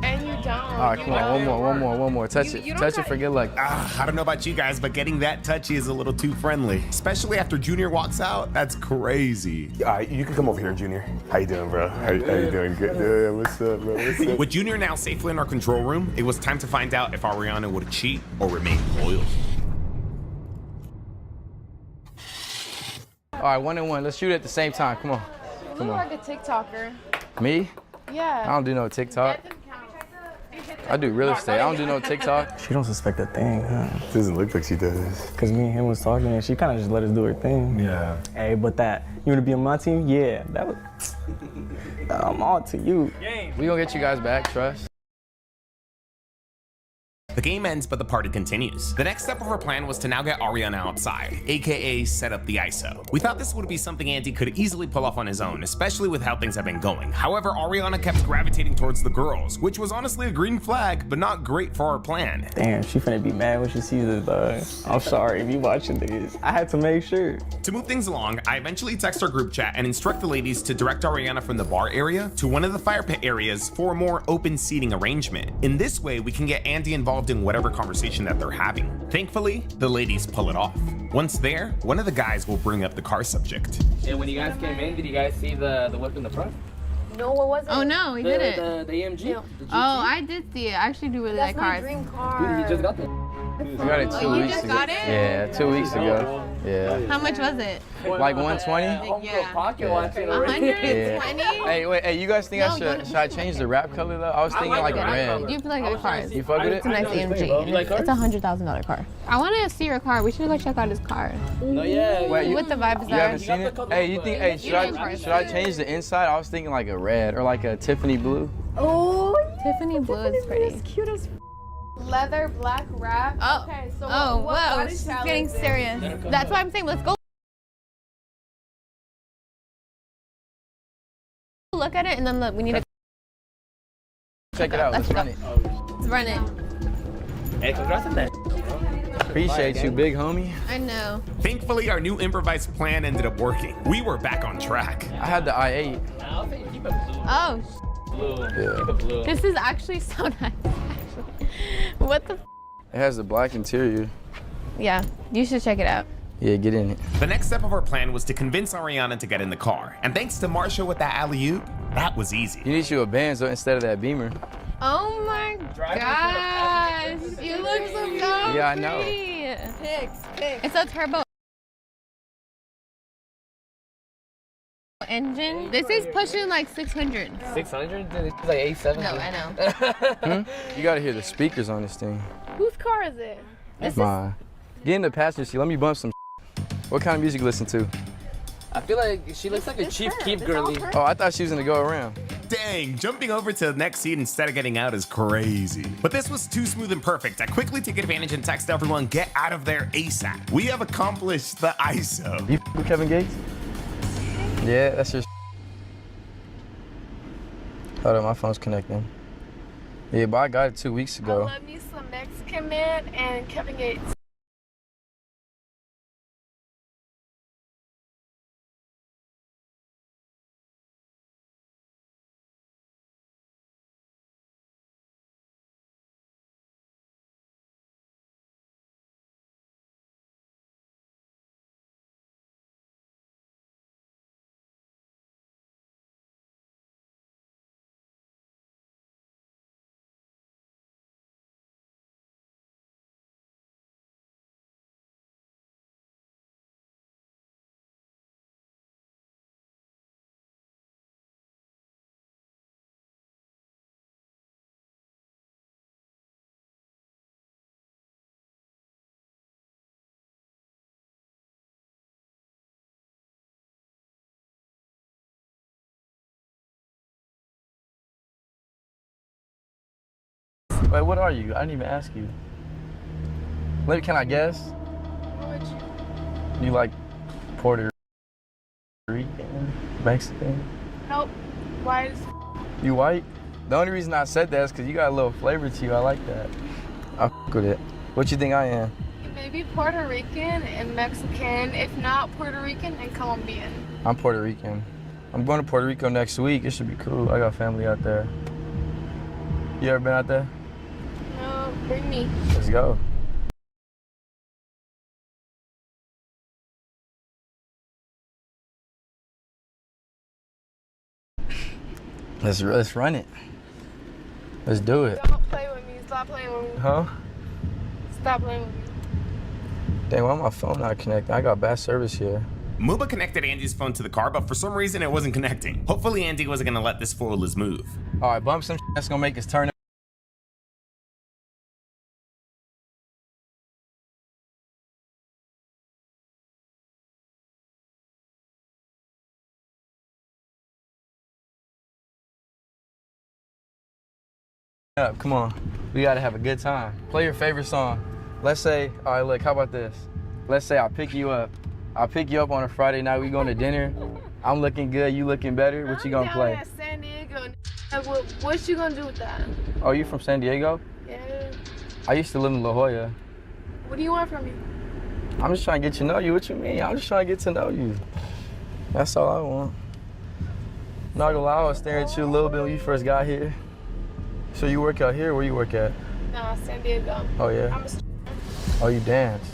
S15: And you don't.
S8: All right, come on, one more. Touch it. Touch it for good luck.
S9: I don't know about you guys, but getting that touchy is a little too friendly. Especially after Junior walks out. That's crazy.
S11: All right, you can come over here, Junior. How you doing, bro? How you doing? Good. Yeah, what's up, bro? What's up?
S9: With Junior now safely in our control room, it was time to find out if Ariana would cheat or remain loyal.
S8: All right, 1 and 1. Let's shoot at the same time. Come on.
S15: You look like a TikToker.
S8: Me?
S15: Yeah.
S8: I don't do no TikTok. I do real estate. I don't do no TikTok.
S10: She don't suspect a thing, huh?
S11: Doesn't look like she does.
S10: Cause me and him was talking and she kind of just let us do her thing.
S11: Yeah.
S10: Hey, but that, you wanna be on my team? Yeah, that was, I'm all to you.
S8: We gonna get you guys back, trust.
S9: The game ends, but the party continues. The next step of our plan was to now get Ariana outside, aka set up the ISO. We thought this would be something Andy could easily pull off on his own, especially with how things have been going. However, Ariana kept gravitating towards the girls, which was honestly a green flag, but not great for our plan.
S10: Damn, she finna be mad when she sees this, dog. I'm sorry if you watching this. I had to make sure.
S9: To move things along, I eventually text our group chat and instruct the ladies to direct Ariana from the bar area to one of the fire pit areas for a more open seating arrangement. In this way, we can get Andy involved in whatever conversation that they're having. Thankfully, the ladies pull it off. Once there, one of the guys will bring up the car subject.
S17: And when you guys came in, did you guys see the whip in the front?
S15: No, what was it?
S14: Oh no, we didn't.
S17: The AMG?
S14: Oh, I did see it. I actually do really like cars.
S15: That's my dream car.
S17: Dude, you just got that.
S8: I got it 2
S14: you
S8: weeks
S14: just
S8: ago.
S14: got it?
S8: Yeah, 2 weeks ago. Yeah.
S14: How much was it?
S8: Like 120?
S14: Yeah.
S8: 120? Hey, wait, hey, you guys think should I change the wrap color though? I was thinking like a red.
S14: You like your car.
S8: You fuck with it?
S14: It's a nice AMG. It's a $100,000 car. I want to see your car. We should go check out his car.
S8: No, yeah. Wait,
S14: what the vibes
S8: you
S14: are.
S8: haven't seen it? Hey, you think? Hey, should I change the inside? I was thinking like a red or like a Tiffany blue.
S14: Oh, yeah. Tiffany blue is pretty. It's cute as.
S15: Leather black wrap.
S14: Oh.
S15: Okay, so
S14: Oh,
S15: what
S14: whoa.
S15: body
S14: She's
S15: style
S14: getting
S15: is it?
S14: serious. That's why I'm saying let's go look at it and then look. We need to
S8: Check it out. Let's run it.
S14: let's run it.
S8: Hey, congrats on that. Appreciate you, big homie.
S14: I know.
S9: Thankfully, our new improvised plan ended up working. We were back on track.
S8: I had the i8.
S14: Oh,
S8: Yeah.
S14: this is actually so nice. Actually, what the?
S8: It has the black interior.
S14: Yeah, you should check it out.
S8: Yeah, get in it.
S9: The next step of our plan was to convince Ariana to get in the car. And thanks to Marsha with that alley-oop, that was easy.
S8: You need you a Benzo instead of that Beamer.
S14: Oh my gosh, you look so
S8: Yeah, I know.
S14: pretty. It's a turbo engine. This is pushing like 600.
S17: 600? It's like 870.
S14: No, I know.
S8: You gotta hear the speakers on this thing.
S15: Whose car is it?
S8: That's mine. Get in the passenger seat. Let me bump some. What kind of music you listen to?
S17: I feel like she looks like a Chief Keef girly.
S8: Oh, I thought she was gonna go around.
S9: Dang, jumping over to the next seat instead of getting out is crazy. But this was too smooth and perfect. I quickly took advantage and texted everyone, get out of there ASAP. We have accomplished the ISO.
S8: You with Kevin Gates? Yeah, that's your. Hold on, my phone's connecting. Yeah, but I got it 2 weeks
S15: I
S8: ago.
S15: love me some Mexican man and Kevin Gates.
S8: Wait, what are you? I didn't even ask you. Maybe can I guess?
S15: What would you?
S8: You like Puerto Rican, Mexican?
S15: Nope. White as
S8: You white? The only reason I said that is because you got a little flavor to you. I like that. I f with it. What you think I am?
S15: maybe Puerto Rican and Mexican. If not Puerto Rican and Colombian.
S8: I'm Puerto Rican. I'm going to Puerto Rico next week. It should be cool. I got family out there. You ever been out there?
S15: No, bring me.
S8: Let's go. Let's run it. Let's do it.
S15: Don't play with me. Stop playing with me.
S8: Huh?
S15: Stop playing with me.
S8: Dang, why my phone not connected? I got bad service here.
S9: Muba connected Andy's phone to the car, but for some reason it wasn't connecting. Hopefully Andy wasn't gonna let this fool his move.
S8: All right, bump some that's gonna make us turn up. Come on. We gotta have a good time. Play your favorite song. Let's say, all right, look, how about this? Let's say I pick you up. I'll pick you up on a Friday night. We going to dinner. I'm looking good. You looking better. What you gonna
S15: I'm
S8: play?
S15: down at San Diego. What you gonna do with that?
S8: Oh, you from San Diego?
S15: Yeah.
S8: I used to live in La Jolla.
S15: What do you want from me?
S8: I'm just trying to get to know you. What you mean? I'm just trying to get to know you. That's all I want. Not gonna lie, I was staring at you a little bit when you first got here. So you work out here? Where you work at?
S15: Nah, San Diego.
S8: Oh yeah?
S15: I'm a
S8: Oh, you dance?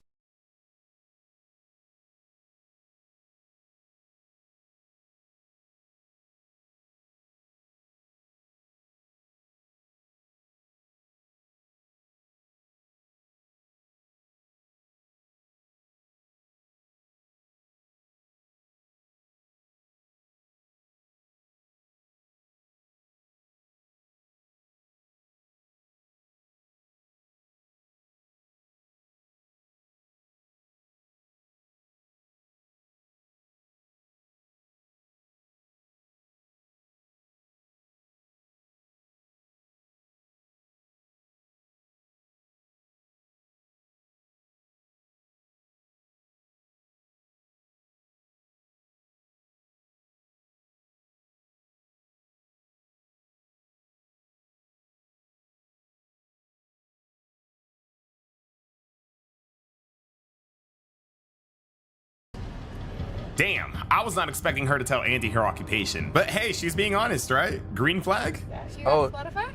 S9: Damn, I was not expecting her to tell Andy her occupation. But hey, she's being honest, right? Green flag?
S15: You got Spotify?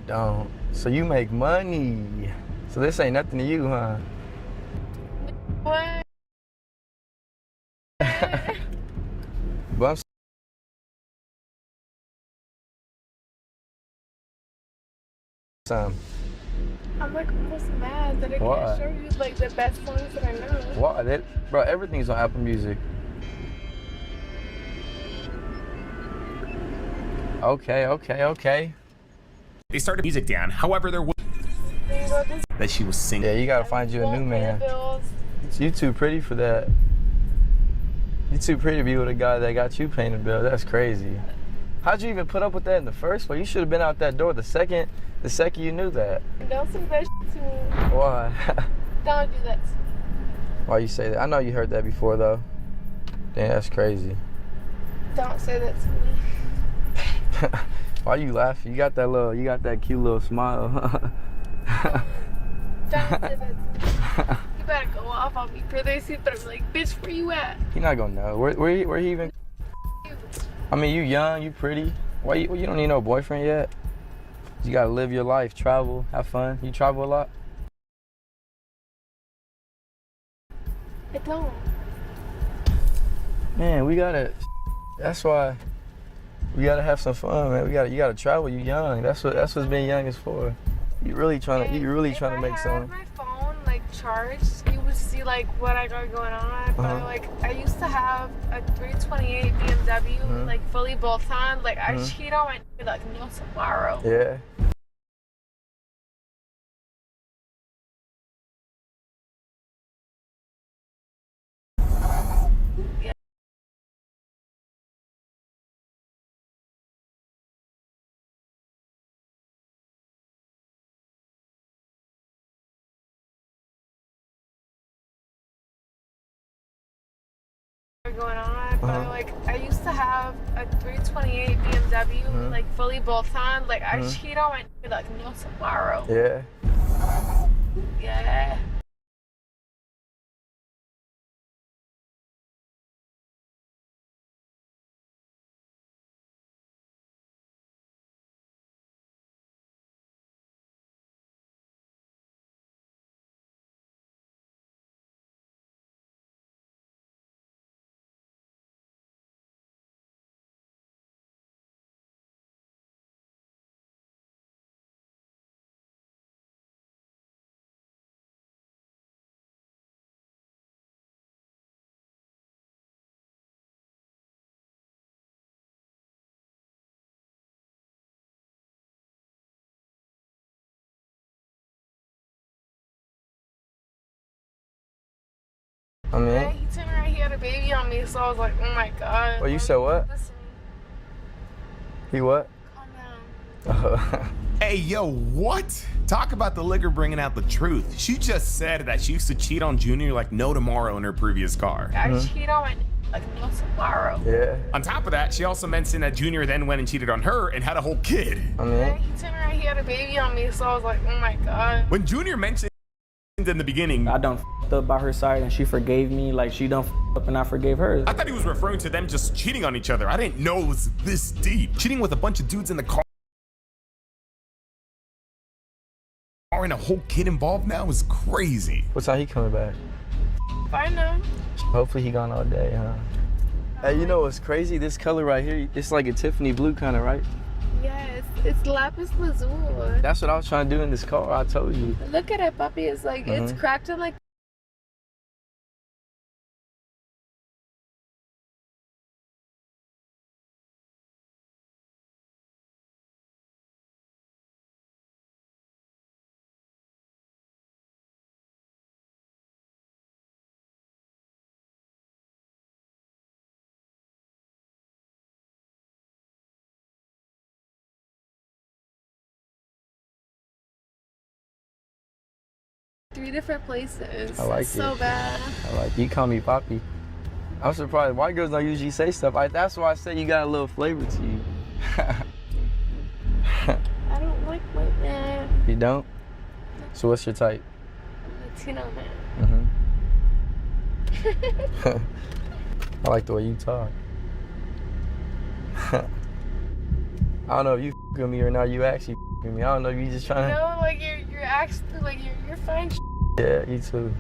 S8: Don't. So you make money. So this ain't nothing to you, huh?
S15: What?
S8: But
S15: I'm like almost mad that I
S8: Why?
S15: can't show you like the best songs that I know.
S8: Why? Bro, everything's on Apple Music. Okay.
S9: They started music down. However, there was that she was singing.
S8: Yeah, you gotta find you a new man. You too pretty for that. You too pretty to be with a guy that got you paying the bill. That's crazy. How'd you even put up with that in the first place? You should have been out that door the second you knew that.
S15: Don't say that shit to me.
S8: Why?
S15: Don't do that.
S8: Why you say that? I know you heard that before though. Damn, that's crazy.
S15: Don't say that to me.
S8: Why you laughing? You got that cute little smile.
S15: Don't say that to me. You better go off on me for this. You better be like, bitch, where you at?
S8: He not gonna know. Where he even? I mean, you young, you pretty. Why you don't need no boyfriend yet? You gotta live your life, travel, have fun. You travel a lot?
S15: I don't.
S8: Man, that's why we gotta have some fun, man. You gotta travel, you young. That's what being young is for. You really trying to make something.
S15: My phone like charged, you would see like what I got going on. But like I used to have a 328 BMW, like fully bolt on. Like I cheat on my like no tomorrow.
S8: Yeah.
S15: Going on, but like I used to have a 328 BMW, like fully bolt on. Like I cheat on my like no tomorrow.
S8: Yeah.
S15: Yeah.
S8: I mean,
S15: Yeah, he told me right, he had a baby on me, so I was like, oh my god.
S8: Well, you said what? He what?
S15: Calm down.
S9: Hey, yo, what? Talk about the liquor bringing out the truth. She just said that she used to cheat on Junior like no tomorrow in her previous car.
S15: I cheat on my like no tomorrow.
S8: Yeah.
S9: On top of that, she also mentioned that Junior then went and cheated on her and had a whole kid.
S8: I mean,
S15: Yeah, he told me right, he had a baby on me, so I was like, oh my god.
S9: When Junior mentioned in the beginning,
S10: I done f***ed up by her side and she forgave me, like she done f***ed up and I forgave her.
S9: I thought he was referring to them just cheating on each other. I didn't know it was this deep. Cheating with a bunch of dudes in the car and a whole kid involved now is crazy.
S8: what time he coming back?
S15: I know.
S8: Hopefully he gone all day, huh? Hey, you know what's crazy? This color right here, it's like a Tiffany blue kind of, right?
S15: Yeah, it's lapis lazuli.
S8: That's what I was trying to do in this car, I told you.
S15: Look at it, puppy. It's like, it's cracked in like. Three different places.
S8: I like
S15: it's so bad.
S8: I like you call me Poppy. I'm surprised white girls don't usually say stuff. That's why I said you got a little flavor to you.
S15: I don't like white men.
S8: You don't? So what's your type?
S15: Latino man.
S8: I like the way you talk. I don't know if you with me or not. You actually with me. I don't know if you just trying to.
S15: No, like you're actually like you're fine.
S8: Yeah, you too.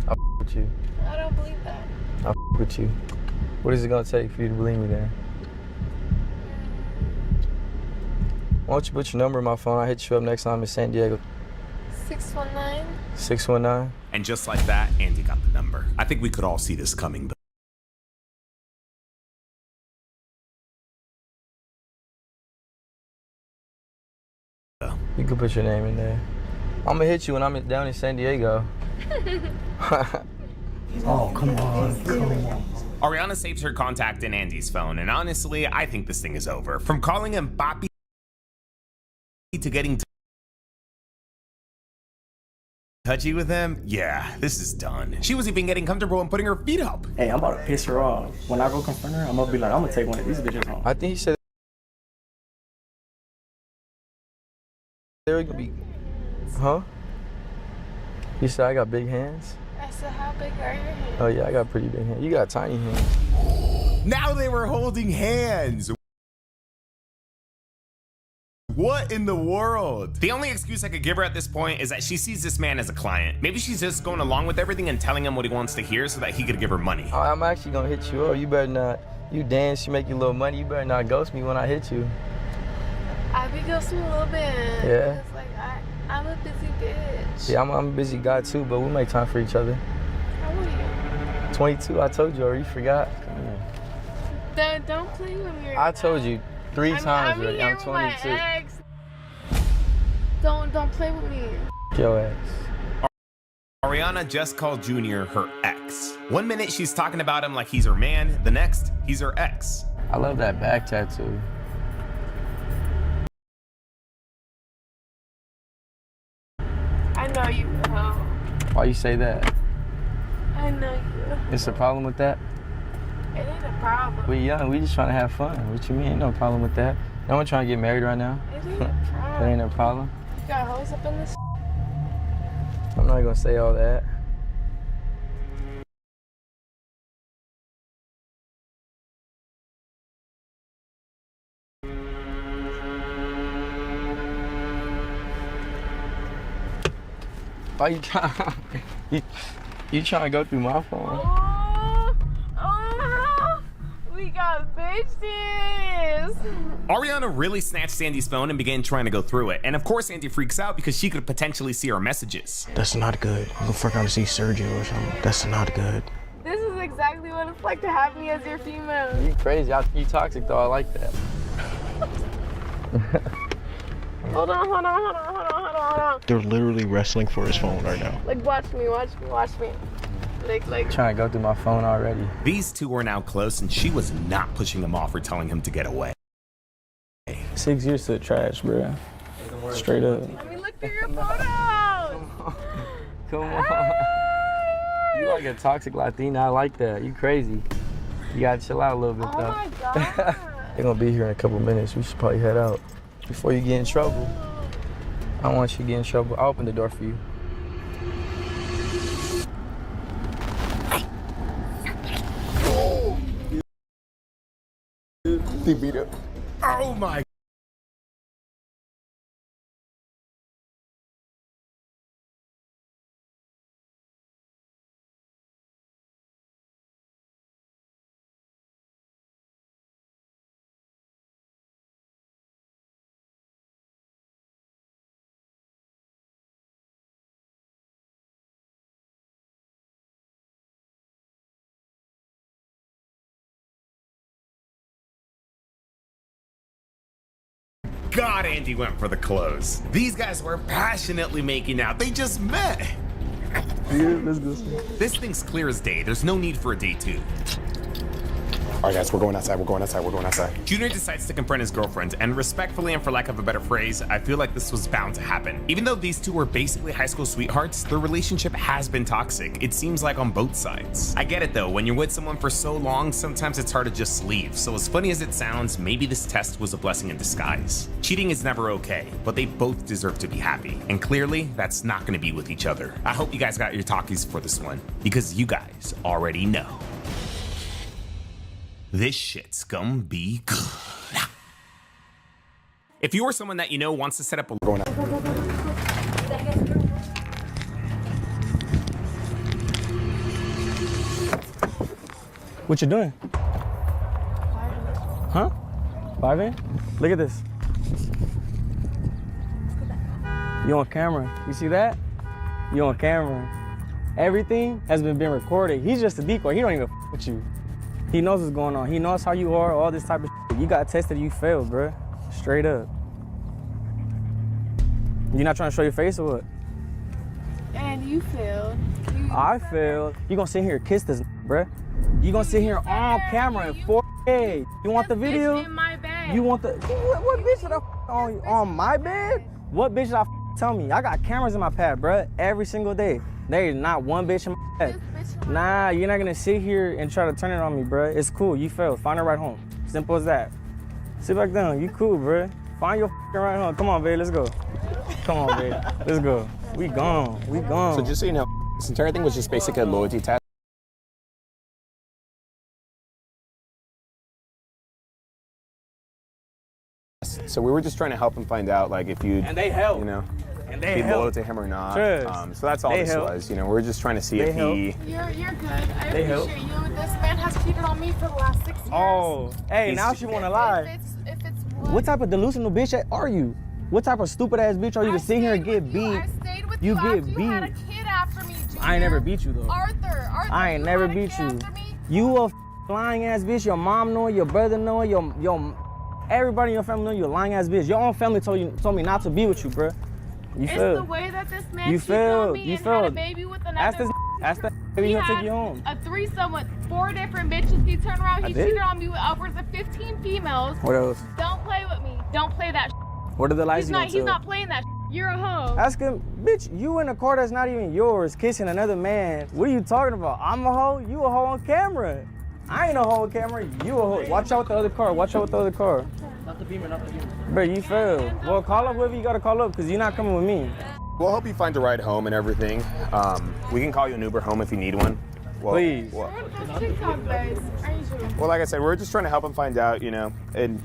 S8: I with you.
S15: I don't believe that.
S8: I with you. What is it gonna take for you to believe me then? Why don't you put your number in my phone? I'll hit you up next time in San Diego.
S15: 619.
S8: 619.
S9: And just like that, Andy got the number. I think we could all see this coming, though.
S8: You can put your name in there. I'm gonna hit you when I'm down in San Diego.
S3: Oh, come on.
S9: Ariana saves her contact in Andy's phone, and honestly, I think this thing is over. From calling him Papi to getting touchy with him, yeah, this is done. She was even getting comfortable and putting her feet up.
S10: Hey, I'm about to piss her off. When I go confront her, I'm gonna be like, I'm gonna take one of these bitches home.
S8: I think he said they were gonna be, huh? He said I got big hands.
S15: I said, how big are your hands?
S8: Oh yeah, I got pretty big hands. You got tiny hands.
S9: Now they were holding hands. What in the world? The only excuse I could give her at this point is that she sees this man as a client. Maybe she's just going along with everything and telling him what he wants to hear so that he could give her money.
S8: I'm actually gonna hit you up. You better not. You dance, you make your little money. You better not ghost me when I hit you.
S15: I be ghosting a little bit.
S8: Yeah.
S15: It's like I'm a busy bitch.
S8: Yeah, I'm a busy guy too, but we'll make time for each other.
S15: How old are you?
S8: 22. I told you already. You forgot. Come here.
S15: Don't play with me.
S8: I told you 3 times
S15: I'm
S8: already.
S15: here
S8: I'm
S15: with my
S8: 22.
S15: ex. Don't play with me.
S8: Yo ass.
S9: Ariana just called Junior her ex. One minute she's talking about him like he's her man, the next he's her ex.
S8: I love that back tattoo.
S15: I know you will.
S8: Why you say that?
S15: I know you will.
S8: It's a problem with that?
S15: It ain't a problem.
S8: We young, we just trying to have fun. What you mean? Ain't no problem with that. No one trying to get married right now.
S15: It ain't a problem.
S8: That ain't a problem.
S15: You got hoes up in this.
S8: I'm not gonna say all that. Why you trying? You trying to go through my phone?
S15: Oh, we got bitches.
S9: Ariana really snatched Sandy's phone and began trying to go through it. And of course, Sandy freaks out because she could potentially see her messages.
S12: That's not good. I'm gonna fuck around to see Sergio or something. That's not good.
S15: This is exactly what it's like to have me as your female.
S8: You crazy. You toxic though. I like that.
S15: Hold on.
S12: They're literally wrestling for his phone right now.
S15: Like, watch me. Like.
S8: Trying to go through my phone already.
S9: These two were now close, and she was not pushing him off or telling him to get away.
S10: 6 years to the trash, bro. Straight up.
S15: Let me look through your photos.
S8: Come on. You like a toxic Latina. I like that. You crazy. You gotta chill out a little bit though.
S15: Oh my God.
S8: They're gonna be here in a couple minutes. We should probably head out before you get in trouble. I don't want you to get in trouble. I'll open the door for you.
S11: He beat up.
S9: Oh my. God, Andy went for the clothes. These guys were passionately making out. They just met.
S11: Yeah, let's go.
S9: This thing's clear as day. There's no need for a day 2.
S11: All right, guys, we're going outside.
S9: Junior decides to confront his girlfriend, and respectfully and for lack of a better phrase, I feel like this was bound to happen. Even though these two were basically high school sweethearts, their relationship has been toxic. It seems like on both sides. I get it though, when you're with someone for so long, sometimes it's hard to just leave. So as funny as it sounds, maybe this test was a blessing in disguise. Cheating is never okay, but they both deserve to be happy. And clearly, that's not gonna be with each other. I hope you guys got your talkies for this one, because you guys already know. This shit's gonna be good. If you or someone that you know wants to set up a
S10: What you doing? Huh? Vibing? Look at this. You on camera. You see that? You on camera. Everything has been recorded. He's just a decoy. He don't even f with you. He knows what's going on. He knows how you are, all this type of shit. You got tested, you failed, bruh. Straight up. You not trying to show your face or what?
S15: And you failed.
S10: I failed. You gonna sit here and kiss this, bruh? You gonna sit here on camera in 4K. You want the video?
S15: In my bed.
S10: You want the what bitch did I on my bed? What bitch did I tell me? I got cameras in my pad, bruh, every single day. There is not one bitch in my pad. Nah, you're not gonna sit here and try to turn it on me, bruh. It's cool. You failed. Find a ride home. Simple as that. Sit back down. You cool, bruh. Find your ride home. Come on, babe. Let's go. Come on, babe. Let's go. We gone. We gone.
S18: So just so you know, this entire thing was just basically a loyalty test. So we were just trying to help him find out, like, if you'd,
S10: And they helped.
S18: you know,
S10: And they
S18: be loyal
S10: helped.
S18: to him or not.
S10: Trust.
S18: So that's all
S10: They
S18: this
S10: helped.
S18: was. You know, we're just trying to see
S10: They
S18: if he.
S15: You're good. I
S10: They help.
S15: appreciate you. This man has cheated on me for the last 6 years.
S10: Oh, hey, now she wanna lie.
S15: If it's
S10: What type of delusional bitch are you? What type of stupid ass bitch are you to sit here and get beat?
S15: I stayed with
S10: You
S15: you
S10: get
S15: after
S10: beat.
S15: you had a kid after me, Junior.
S10: I ain't never beat you though.
S15: Arthur,
S10: I ain't never beat you. You a lying ass bitch. Your mom know it. Your brother know it. Your everybody in your family know you a lying ass bitch. Your own family told me not to be with you, bruh. You
S15: It's
S10: failed.
S15: the way that this man
S10: You
S15: cheated on
S10: failed.
S15: me
S10: You
S15: and had a
S10: failed.
S15: baby with
S10: Ask
S15: another.
S10: that baby he'll take you home.
S15: A threesome with 4 different bitches. He turned around.
S10: I
S15: He
S10: did?
S15: cheated on me with upwards of 15 females.
S10: What else?
S15: Don't play with me. Don't play that.
S10: What are the lies you gonna
S15: He's
S10: tell?
S15: not playing that. You're a hoe.
S10: Ask him, bitch, you in a car that's not even yours, kissing another man. What are you talking about? I'm a hoe, you a hoe on camera. I ain't a hoe on camera, you a hoe. Watch out with the other car, watch out with the other car.
S17: Not the Beamer, not the Beamer.
S10: Bro, you failed. Well, call up whoever you gotta call up, because you're not coming with me.
S18: We'll help you find a ride home and everything. We can call you an Uber home if you need one. Well,
S10: Please.
S18: Well,
S15: TikTok guys. Are you sure?
S18: well, like I said, we're just trying to help him find out, you know, and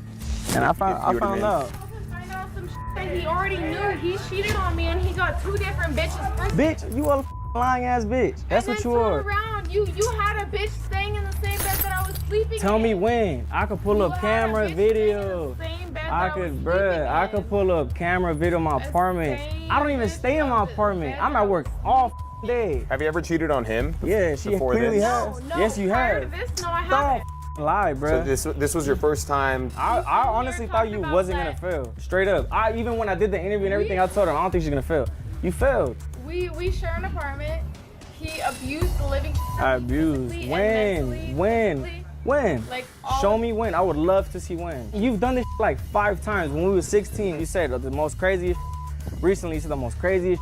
S10: I
S18: if you
S10: found
S18: would admit-
S10: out.
S15: Find out some that he already knew. He cheated on me and he got 2 different bitches. First
S10: Bitch, you a lying ass bitch. That's
S15: and
S10: what
S15: then
S10: you
S15: turn
S10: are.
S15: around. You had a bitch staying in the same bed that I was sleeping
S10: Tell
S15: in.
S10: me when. I could pull up camera video.
S15: Same bed
S10: I
S15: that was
S10: could, bruh, I could pull up camera video in my apartment. I don't even stay in my apartment. I'm at work all day.
S18: Have you ever cheated on him?
S10: Yeah, she
S18: before
S10: clearly
S18: this?
S10: has. Yes, you
S15: Prior
S10: have.
S15: to this, no, I
S10: Don't
S15: haven't.
S10: lie, bruh.
S18: So this was your first time.
S10: I honestly thought you wasn't gonna fail. Straight up. Even when I did the interview and everything, I told her I don't think she's gonna fail. You failed.
S15: We share an apartment. He abused the living.
S10: I abused.
S15: physically and
S10: When?
S15: mentally,
S10: When?
S15: physically.
S10: When?
S15: Like, all
S10: Show
S15: of-
S10: me when. I would love to see when. You've done this like 5 times. When we were 16, you said the most craziest. Recently, you said the most craziest.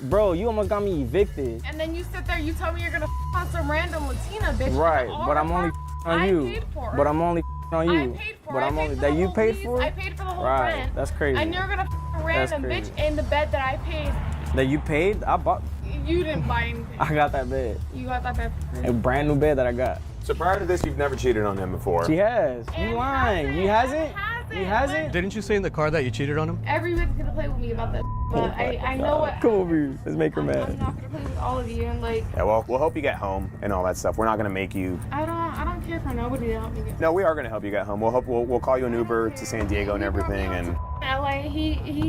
S10: Bro, you almost got me evicted.
S15: And then you sit there, you tell me you're gonna on some random Latina bitch.
S10: Right,
S15: All
S10: but
S15: her
S10: I'm only
S15: parts
S10: on
S15: I
S10: you.
S15: paid for.
S10: But I'm only on you.
S15: I paid for.
S10: But
S15: I
S10: I'm
S15: paid
S10: only
S15: for
S10: that
S15: the
S10: you
S15: whole
S10: paid
S15: lease.
S10: for.
S15: I paid for the whole
S10: Right,
S15: rent.
S10: that's crazy.
S15: And you're gonna a random
S10: crazy.
S15: bitch in the bed that I paid.
S10: That you paid? I bought.
S15: You didn't buy anything.
S10: I got that bed.
S15: You got that bed.
S10: A brand new bed that I got.
S18: So prior to this, you've never cheated on him before.
S10: She has. You lying. You hasn't? You hasn't?
S12: Didn't you say in the car that you cheated on him?
S15: Everyone's gonna play with me about that. But I know what.
S10: Come over here. Let's make her
S15: I'm
S10: mad.
S15: not gonna play with all of you and like.
S18: Yeah, well, we'll help you get home and all that stuff. We're not gonna make you.
S15: I don't care for nobody to help me get.
S18: No, we are gonna help you get home. We'll call you an Uber to San Diego and everything, and
S15: LA, he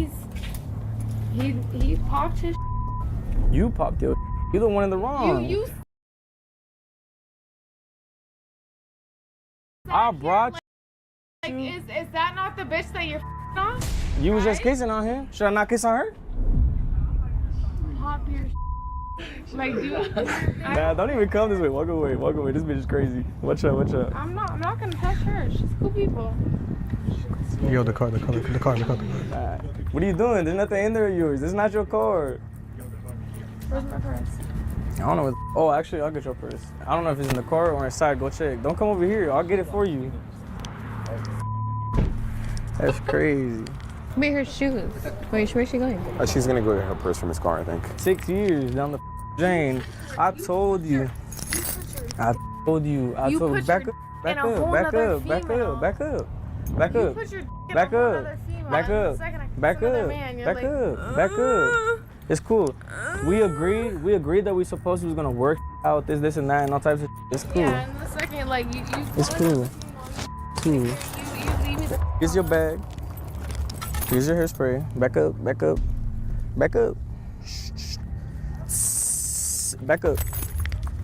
S15: popped his.
S10: You popped your. You're the one in the wrong.
S15: You.
S10: I brought
S15: Like, is that not the bitch that you're on?
S10: you. You was just kissing on him. Should I not kiss on her?
S15: Pop your. Like, dude.
S10: Nah, don't even come this way. Walk away. Walk away. This bitch is crazy. Watch out. Watch out.
S15: I'm not gonna touch her. She's cool people.
S12: Yo, the car.
S10: Nah. What are you doing? There's nothing in there of yours. This is not your car.
S15: Where's my purse?
S10: I don't know. Oh, actually, I'll get your purse. I don't know if it's in the car or inside. Go check. Don't come over here. I'll get it for you. That's crazy.
S14: Wait, her shoes. Where's she going?
S18: she's gonna go get her purse from his car, I think.
S10: 6 years down the drain. I told you. I told you. I
S15: You
S10: told you.
S15: put
S10: Back
S15: your
S10: up.
S15: in a whole nother female.
S10: Back up.
S15: You put your dick in a whole nother female.
S10: Back
S15: and the
S10: up.
S15: second I kiss
S10: Back
S15: another
S10: up.
S15: man, you're
S10: Back
S15: like,
S10: up. Back up. It's cool. We agreed that we supposed to was gonna work out this and that and all types of. It's cool.
S15: yeah, and the second like you
S10: It's cool. Cool.
S15: you leave me the
S10: Here's your bag. Here's your hairspray. Back up. Back up. Back up. Back up.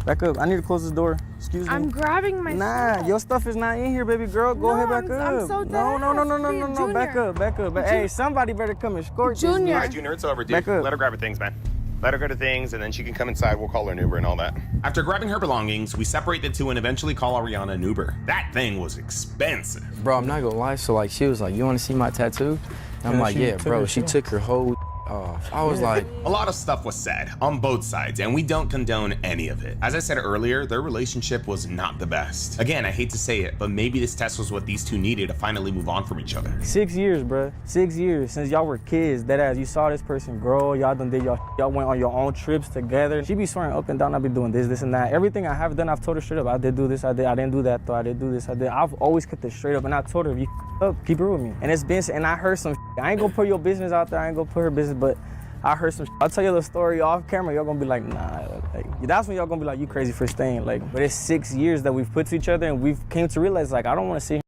S10: Back up. I need to close this door. Excuse me.
S15: I'm grabbing my
S10: Nah, your stuff is not in here, baby girl. Go ahead, back up.
S15: I'm so
S10: no. Back up. Back up. Hey, somebody better come escort this.
S15: Junior.
S18: All right, Junior, it's over, dude.
S10: Back up.
S18: Let her grab her things, man. Let her go to things, and then she can come inside. We'll call her an Uber and all that.
S9: After grabbing her belongings, we separate the two and eventually call Ariana an Uber. That thing was expensive.
S8: Bro, I'm not gonna lie. So like, she was like, "You want to see my tattoo?" And I'm like, "Yeah, bro." She took her whole off. I was like,
S9: a lot of stuff was said on both sides, and we don't condone any of it. As I said earlier, their relationship was not the best. Again, I hate to say it, but maybe this test was what these two needed to finally move on from each other.
S10: 6 years, bro. 6 years since y'all were kids. That ass, you saw this person grow. Y'all done did y'all went on your own trips together. She be swearing up and down. I be doing this and that. Everything I have done, I've told her straight up. I did do this. I didn't do that though. I did do this. I've always kept it straight up, and I told her, if you up, keep it with me. And it's been. And I heard some. I ain't gonna put your business out there. I ain't gonna put her business, but. I heard some. I'll tell you the story off camera. Y'all gonna be like, nah. Like, that's when y'all gonna be like, you crazy for staying. Like, but it's 6 years that we've put to each other, and we've came to realize, like, I don't want to see.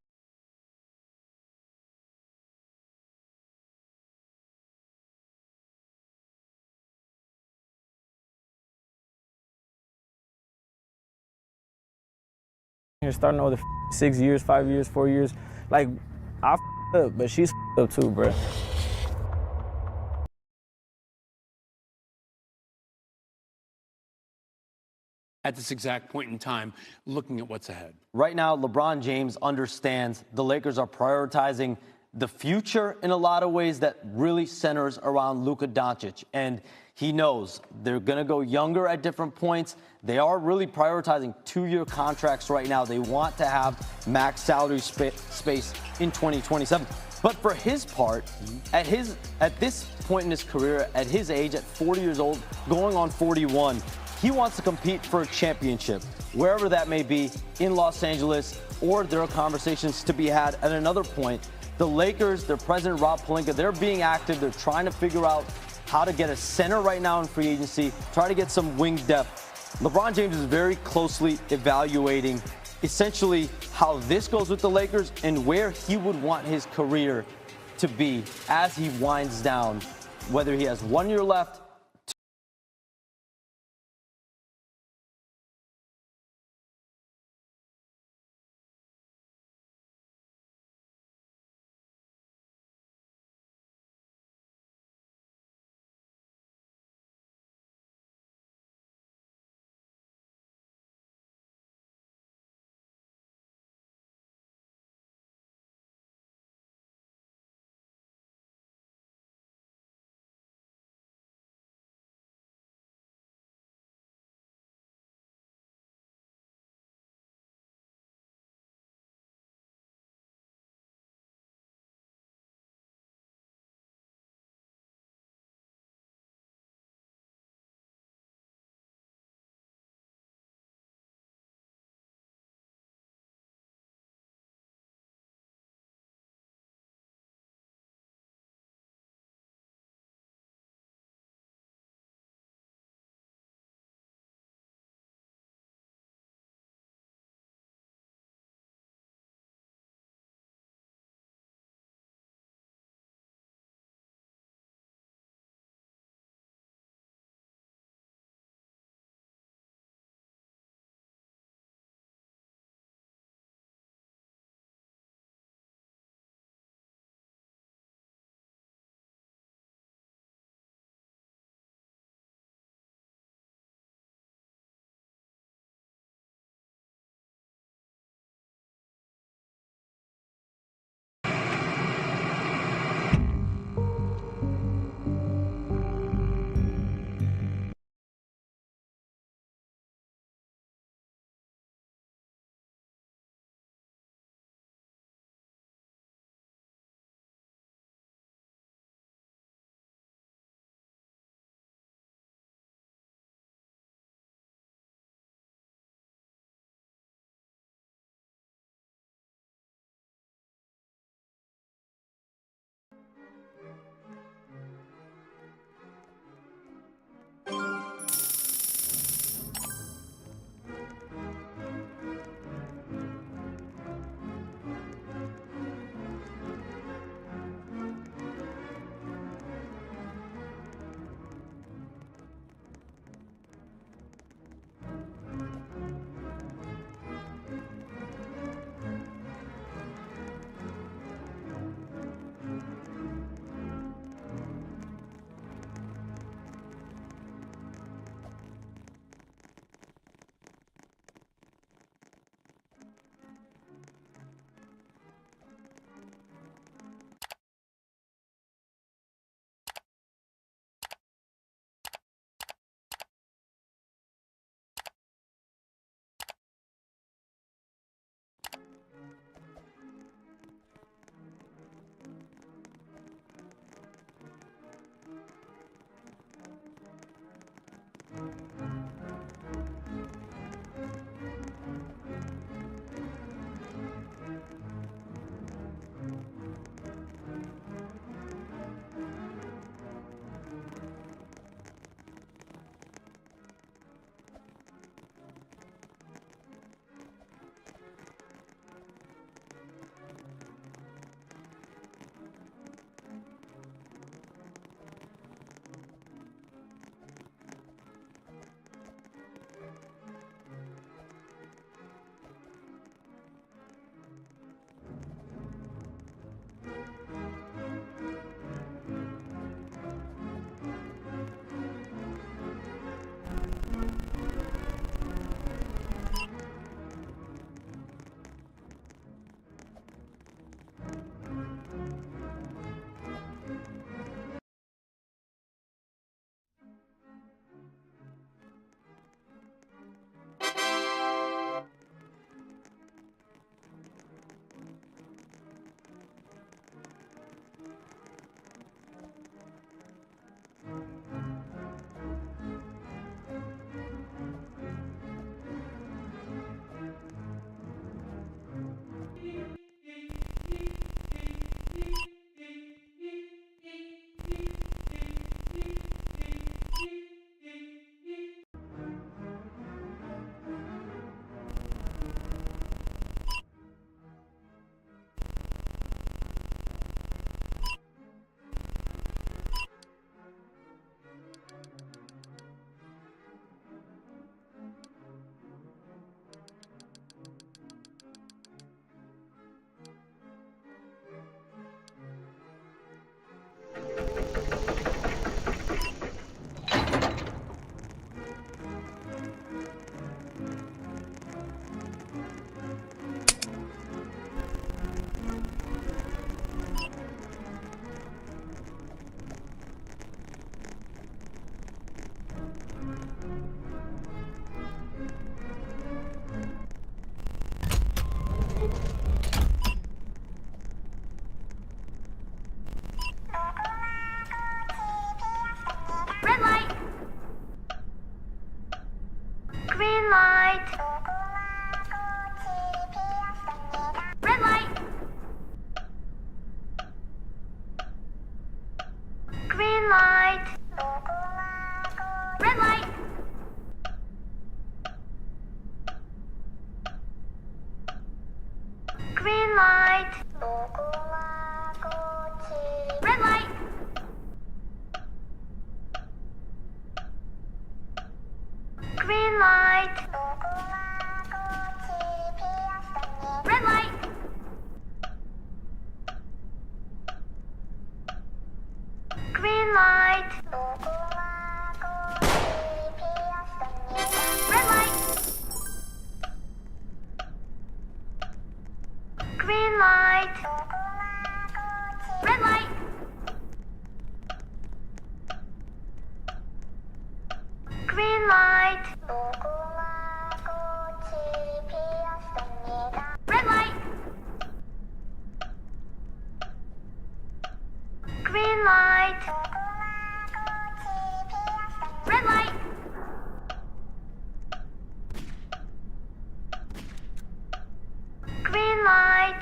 S10: Here starting over 6 years, 5 years, 4 years. Like, I up, but she's up too, bro.
S19: At this exact point in time, looking at what's ahead.
S20: Right now, LeBron James understands the Lakers are prioritizing the future in a lot of ways that really centers around Luka Doncic. And he knows they're going to go younger at different points. They are really prioritizing 2-year contracts right now. They want to have max salary space in 2027. But for his part, at this point in his career, at his age, at 40 years old, going on 41, he wants to compete for a championship, wherever that may be, in Los Angeles, or there are conversations to be had at another point. The Lakers, their president, Rob Pelinka, they're being active. They're trying to figure out how to get a center right now in free agency, try to get some wing depth. LeBron James is very closely evaluating essentially how this goes with the Lakers and where he would want his career to be as he winds down, whether he has 1 year left,
S21: Green light. Red light. Green light. Red light. Green light. Red light. Green light. Red light. Green light. Red light. Green light. Red light. Green light.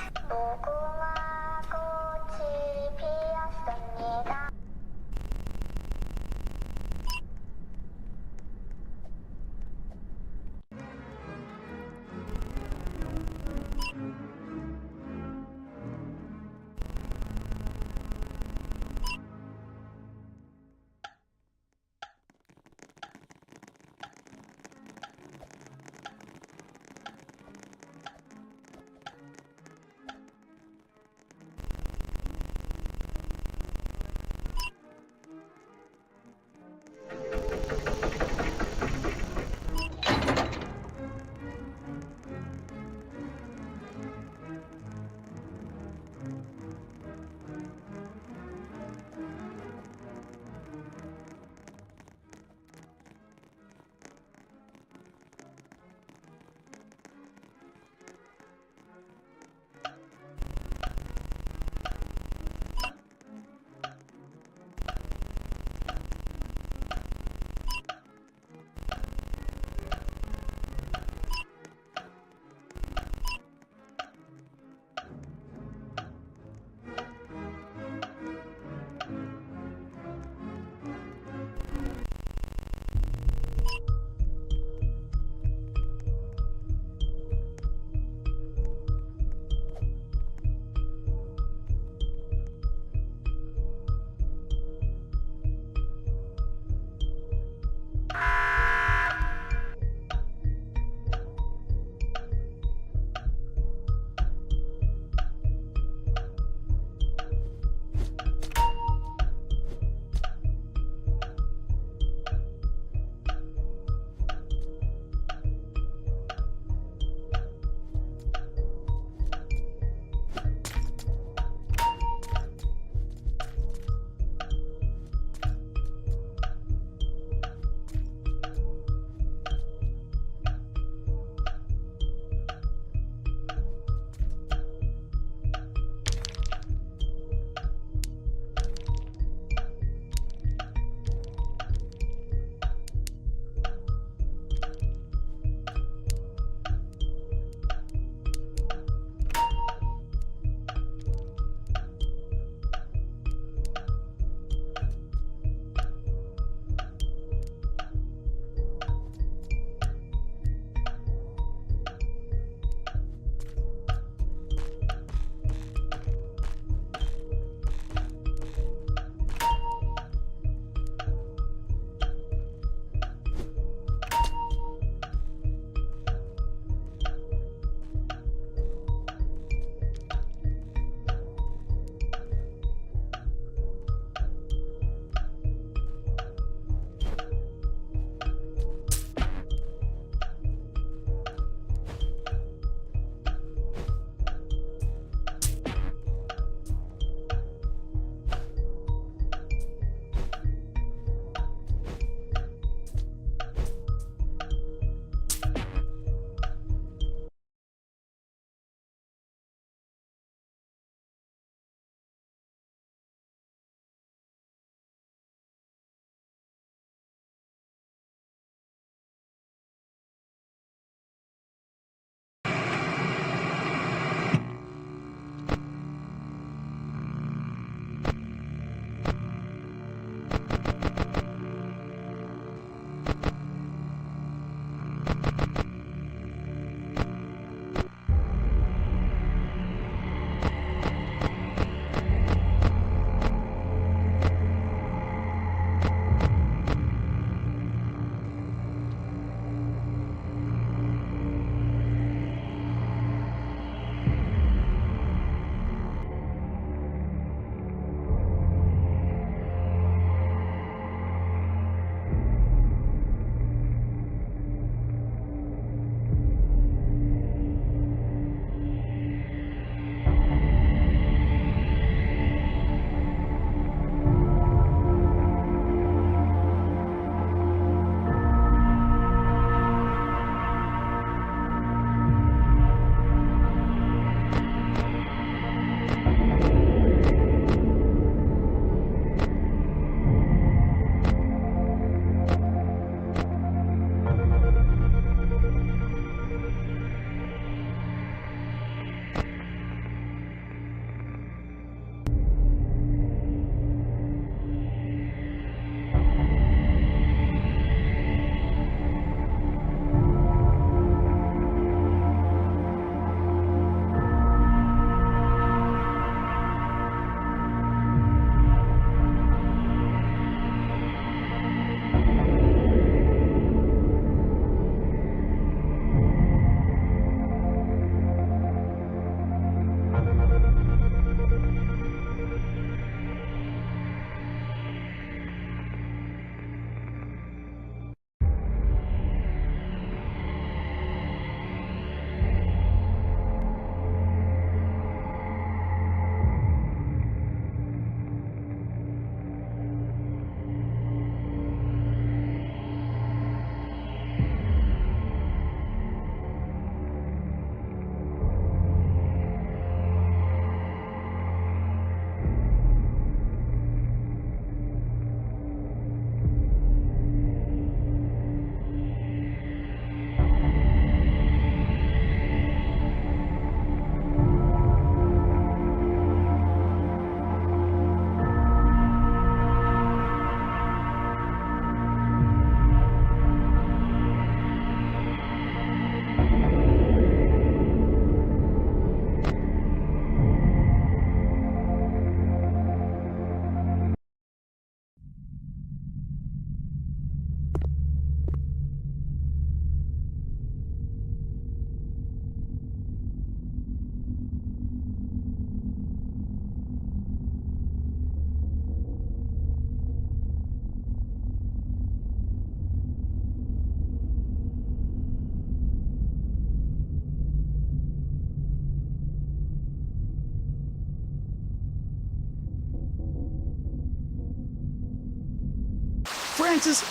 S1: Francis,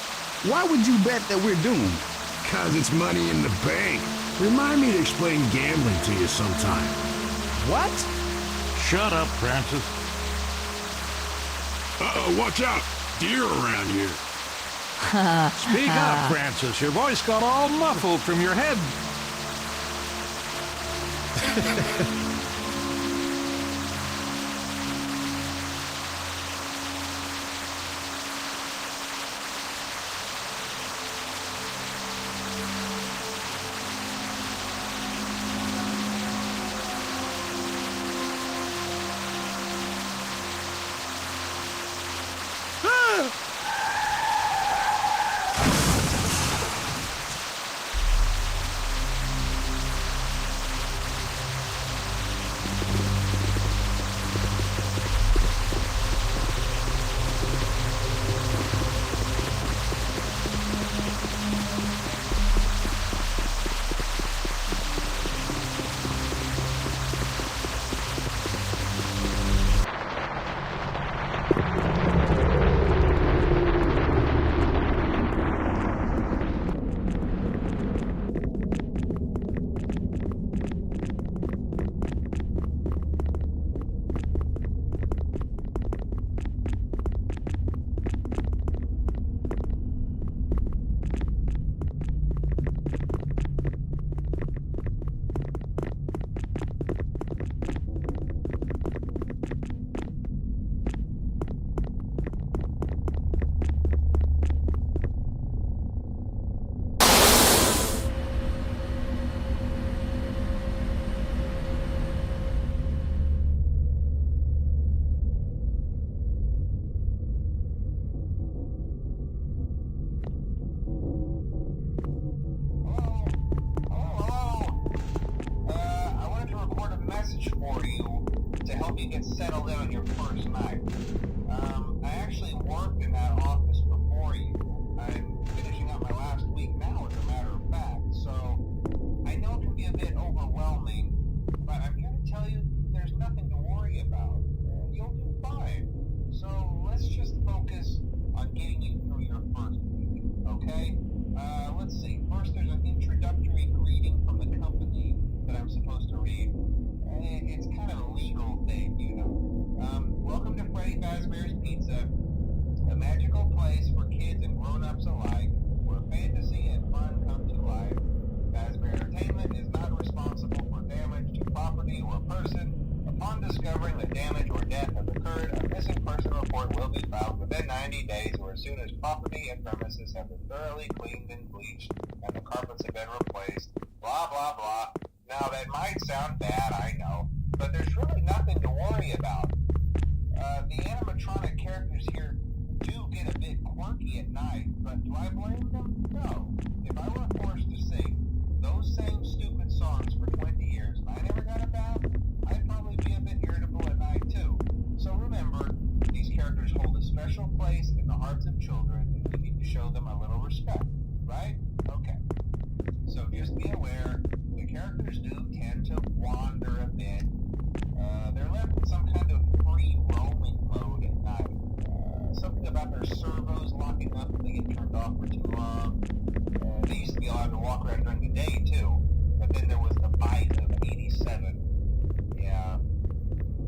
S1: why would you bet that we're doomed?
S7: Cause it's money in the bank. Remind me to explain gambling to you sometime.
S1: What?
S22: Shut up, Francis.
S7: Uh-oh, watch out. Deer around here.
S22: Speak up, Francis. Your voice got all muffled from your head.
S23: Get settled in on your first night. I actually worked in that office before you. I'm finishing up my last week now, as a matter of fact, so I know it can be a bit overwhelming, but I'm here to tell you there's nothing to worry about. You'll do fine. So let's just focus on getting you through your first week, okay? Let's see. First, there's an introductory greeting from the company that I'm supposed to read. It's kind of a legal thing, you know. Welcome to Freddy Fazbear's Pizza, a magical place for kids and grown-ups alike, where fantasy and fun come to life. Fazbear Entertainment is not responsible for damage to property or person. Upon discovering that damage or death has occurred, a missing person report will be filed within 90 days or as soon as property and premises have been thoroughly cleaned and bleached and the carpets have been replaced. Blah, blah, blah. Now, that might sound bad, I know, but there's really nothing to worry about. The animatronic characters here do get a bit quirky at night, but do I blame them? No. If I were forced to sing those same stupid songs for 20 years and I never got a bath, I'd probably be a bit irritable at night too. So remember, these characters hold a special place in the hearts of children and we need to show them a little respect, right? Okay. So just be aware, the characters do tend to wander a bit. They're left in some kind of free roaming mode at night. Something about their servos locking up and they get turned off for too long. They used to be allowed to walk around during the day too, but then there was the bite of 87. Yeah.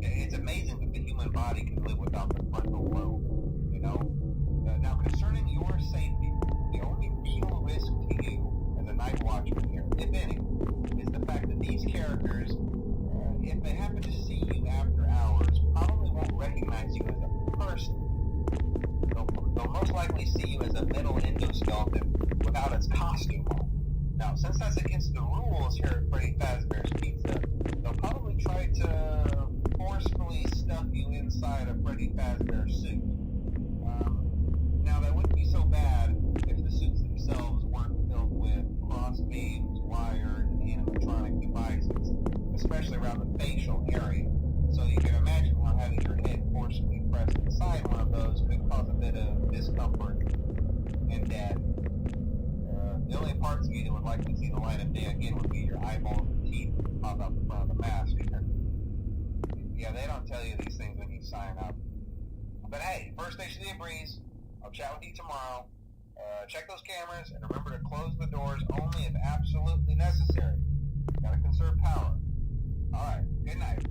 S23: It's amazing that the human body can live without the frontal lobe, you know? Now concerning your safety, the only real risk to you as a night watchman here, if any, is the fact that these characters, if they happen to see you after hours, probably won't recognize you as a person. They'll most likely see you as a metal endoskeleton without its costume on. Now, since that's against the rules here at Freddy Fazbear's Pizza, they'll probably try to forcefully stuff you inside a Freddy Fazbear suit. Now, that wouldn't be so bad if the suits themselves weren't filled with cross beams, wires, and animatronic devices, especially around the facial area. So you can imagine how having your head forcibly pressed inside one of those could cause a bit of discomfort and death. The only parts of you that would likely see the light of day again would be your eyeballs and teeth that pop out the front of the mask. Yeah, they don't tell you these things when you sign up. But hey, first station of the breeze. I'll chat with you tomorrow. Check those cameras and remember to close the doors only if absolutely necessary. Gotta conserve power. All right, good night.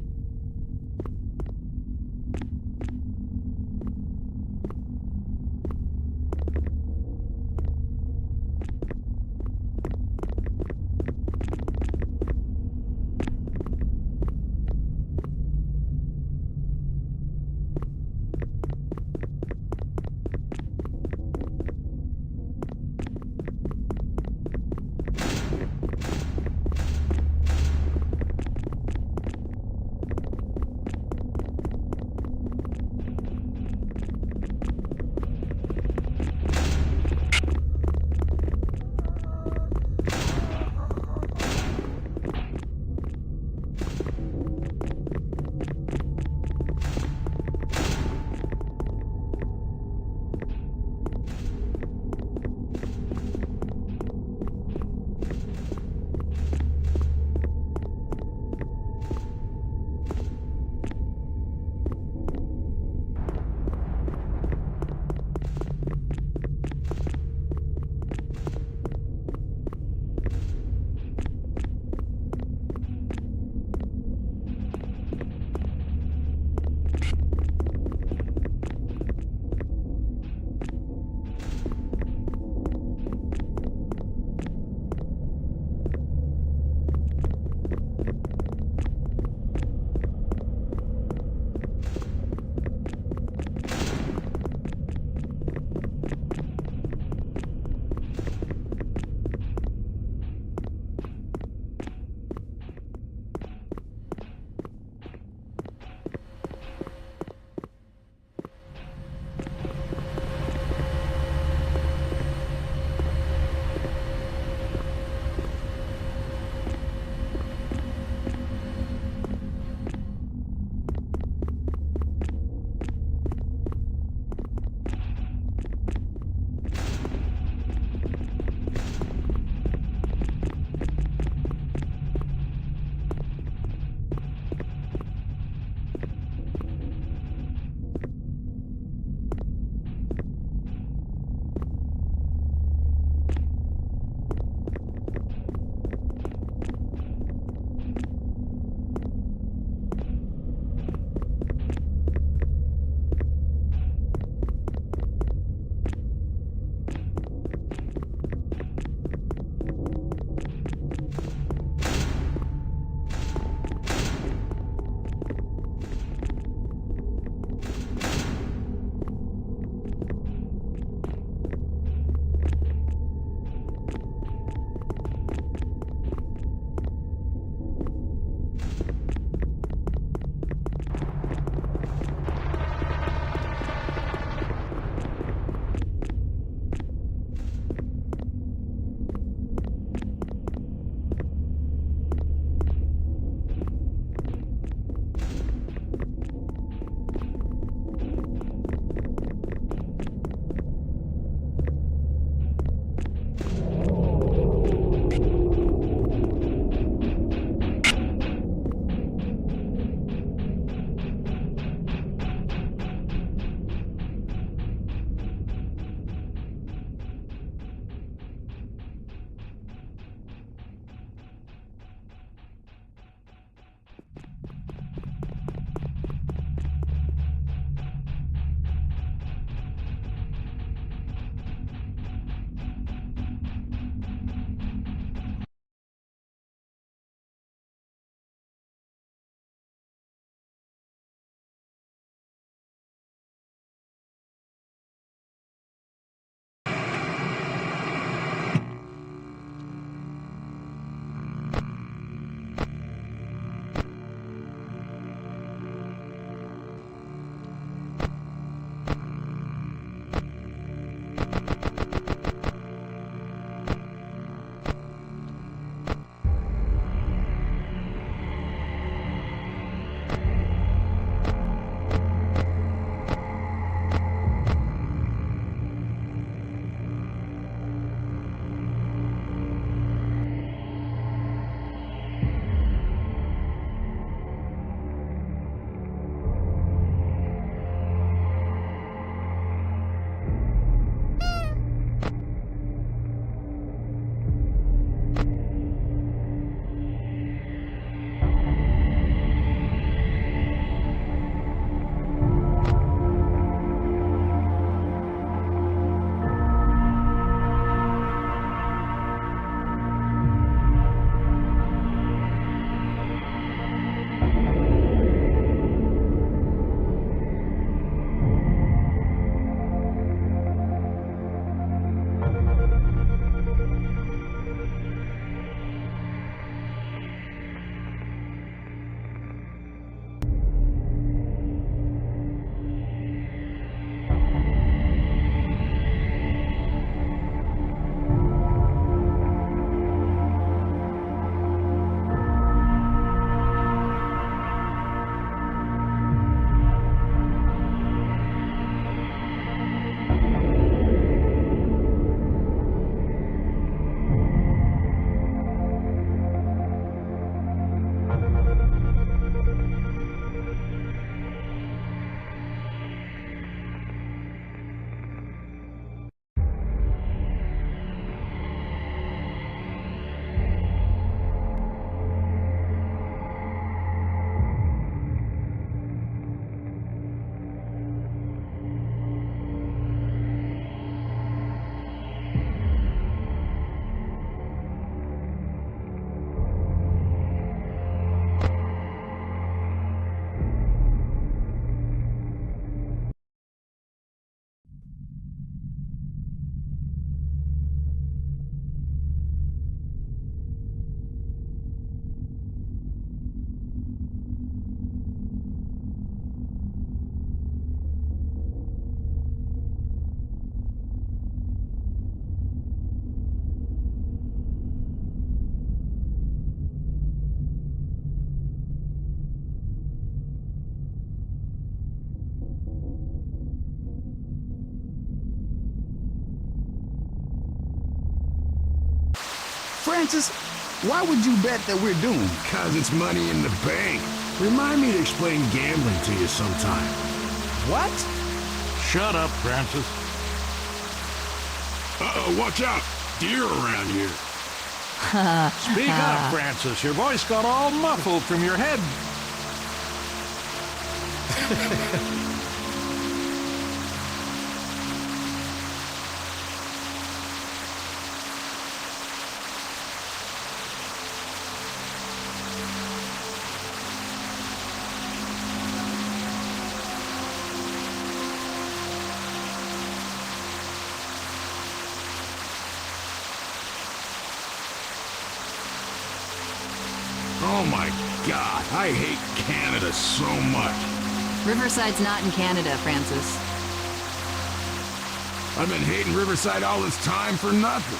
S1: Francis, why would you bet that we're doomed?
S22: Because it's money in the bank. Remind me to explain gambling to you sometime.
S1: What?
S22: Shut up, Francis. Uh-oh, watch out. Deer around here. Speak up, Francis. Your voice got all muffled from your head. Oh my God, I hate Canada so much.
S2: Riverside's not in Canada, Francis.
S22: I've been hating Riverside all this time for nothing.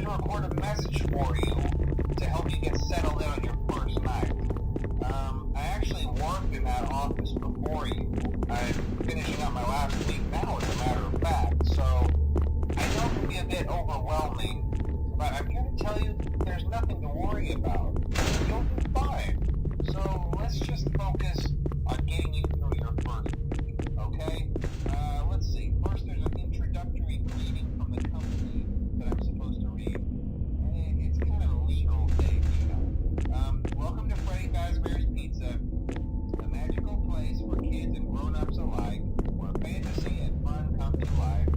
S23: to record a message for you to help you get settled in on your first night. I actually worked in that office before you. I'm finishing up my last week now, as a matter of fact, so I know it can be a bit overwhelming, but I'm here to tell you there's nothing to worry about. You'll be fine. So let's just focus on getting you through your first week, okay? Let's see. First, there's an introductory greeting from the company that I'm supposed to read. It's kind of a legal thing, you know. Welcome to Freddy Fazbear's Pizza, a magical place for kids and grown-ups alike, where fantasy and fun come to life.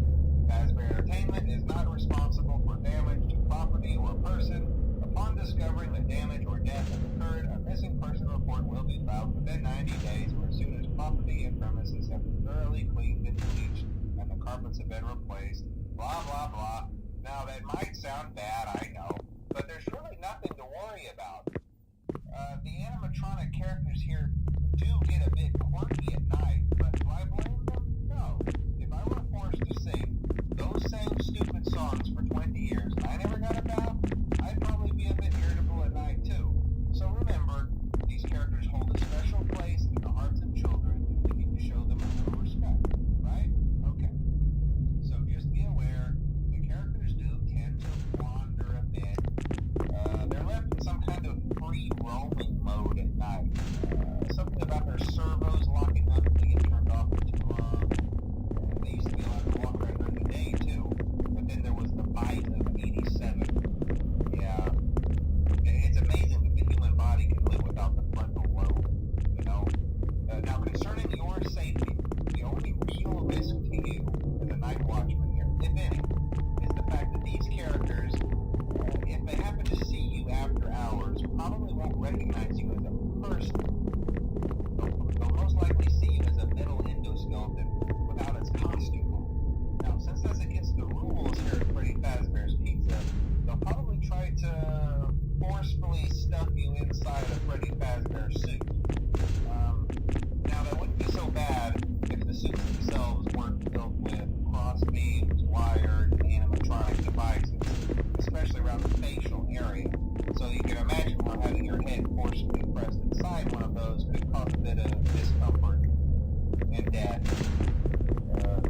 S23: Fazbear Entertainment is not responsible for damage to property or person. Upon discovering that damage or death has occurred, a missing person report will be filed within 90 days or as soon as property and premises have been thoroughly cleaned and bleached and the carpets have been replaced. Blah, blah, blah. Now, that might sound bad, I know, but there's really nothing to worry about. The animatronic characters here do get a bit quirky at night, but do I blame them? No. If I were forced to sing those same stupid songs for 20 years and I never got a bath, I'd probably be a bit irritable at night too. So remember, these characters hold a special place in the hearts of children and we need to show them a little respect, right? Okay. So just be aware, the characters do tend to wander a bit. They're left in some kind of free roaming mode at night. Something about their servos locking up if they get turned off for too long. They used to be allowed to walk around during the day too, but then there was the bite of 87. Yeah. It's amazing that the human body can live without the frontal lobe, you know? Now, concerning your safety, the only real risk to you as a night watchman here, if any, is the fact that these characters, if they happen to see you after hours, probably won't recognize you as a person. They'll most likely see you as a metal endoskeleton without its costume on. Now, since that's against the rules here at Freddy Fazbear's Pizza, they'll probably try to forcefully stuff you inside a Freddy Fazbear suit. Now, that wouldn't be so bad if the suits themselves weren't filled with crossbeams, wires, and animatronic devices, especially around the facial area. So you can imagine how having your head forcefully pressed inside one of those could cause a bit of discomfort and death.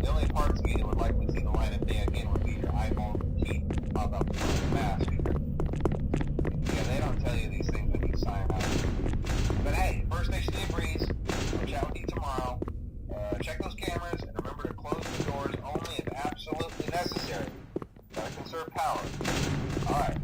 S23: The only parts of you that would likely see the light of day again would be your eyeballs and teeth pop up through the mask. Yeah, they don't tell you these things when you sign up. But hey, First Station Breeze, I'll chat with you tomorrow. Check those cameras and remember to close the doors only if absolutely necessary. Gotta conserve power. Alright.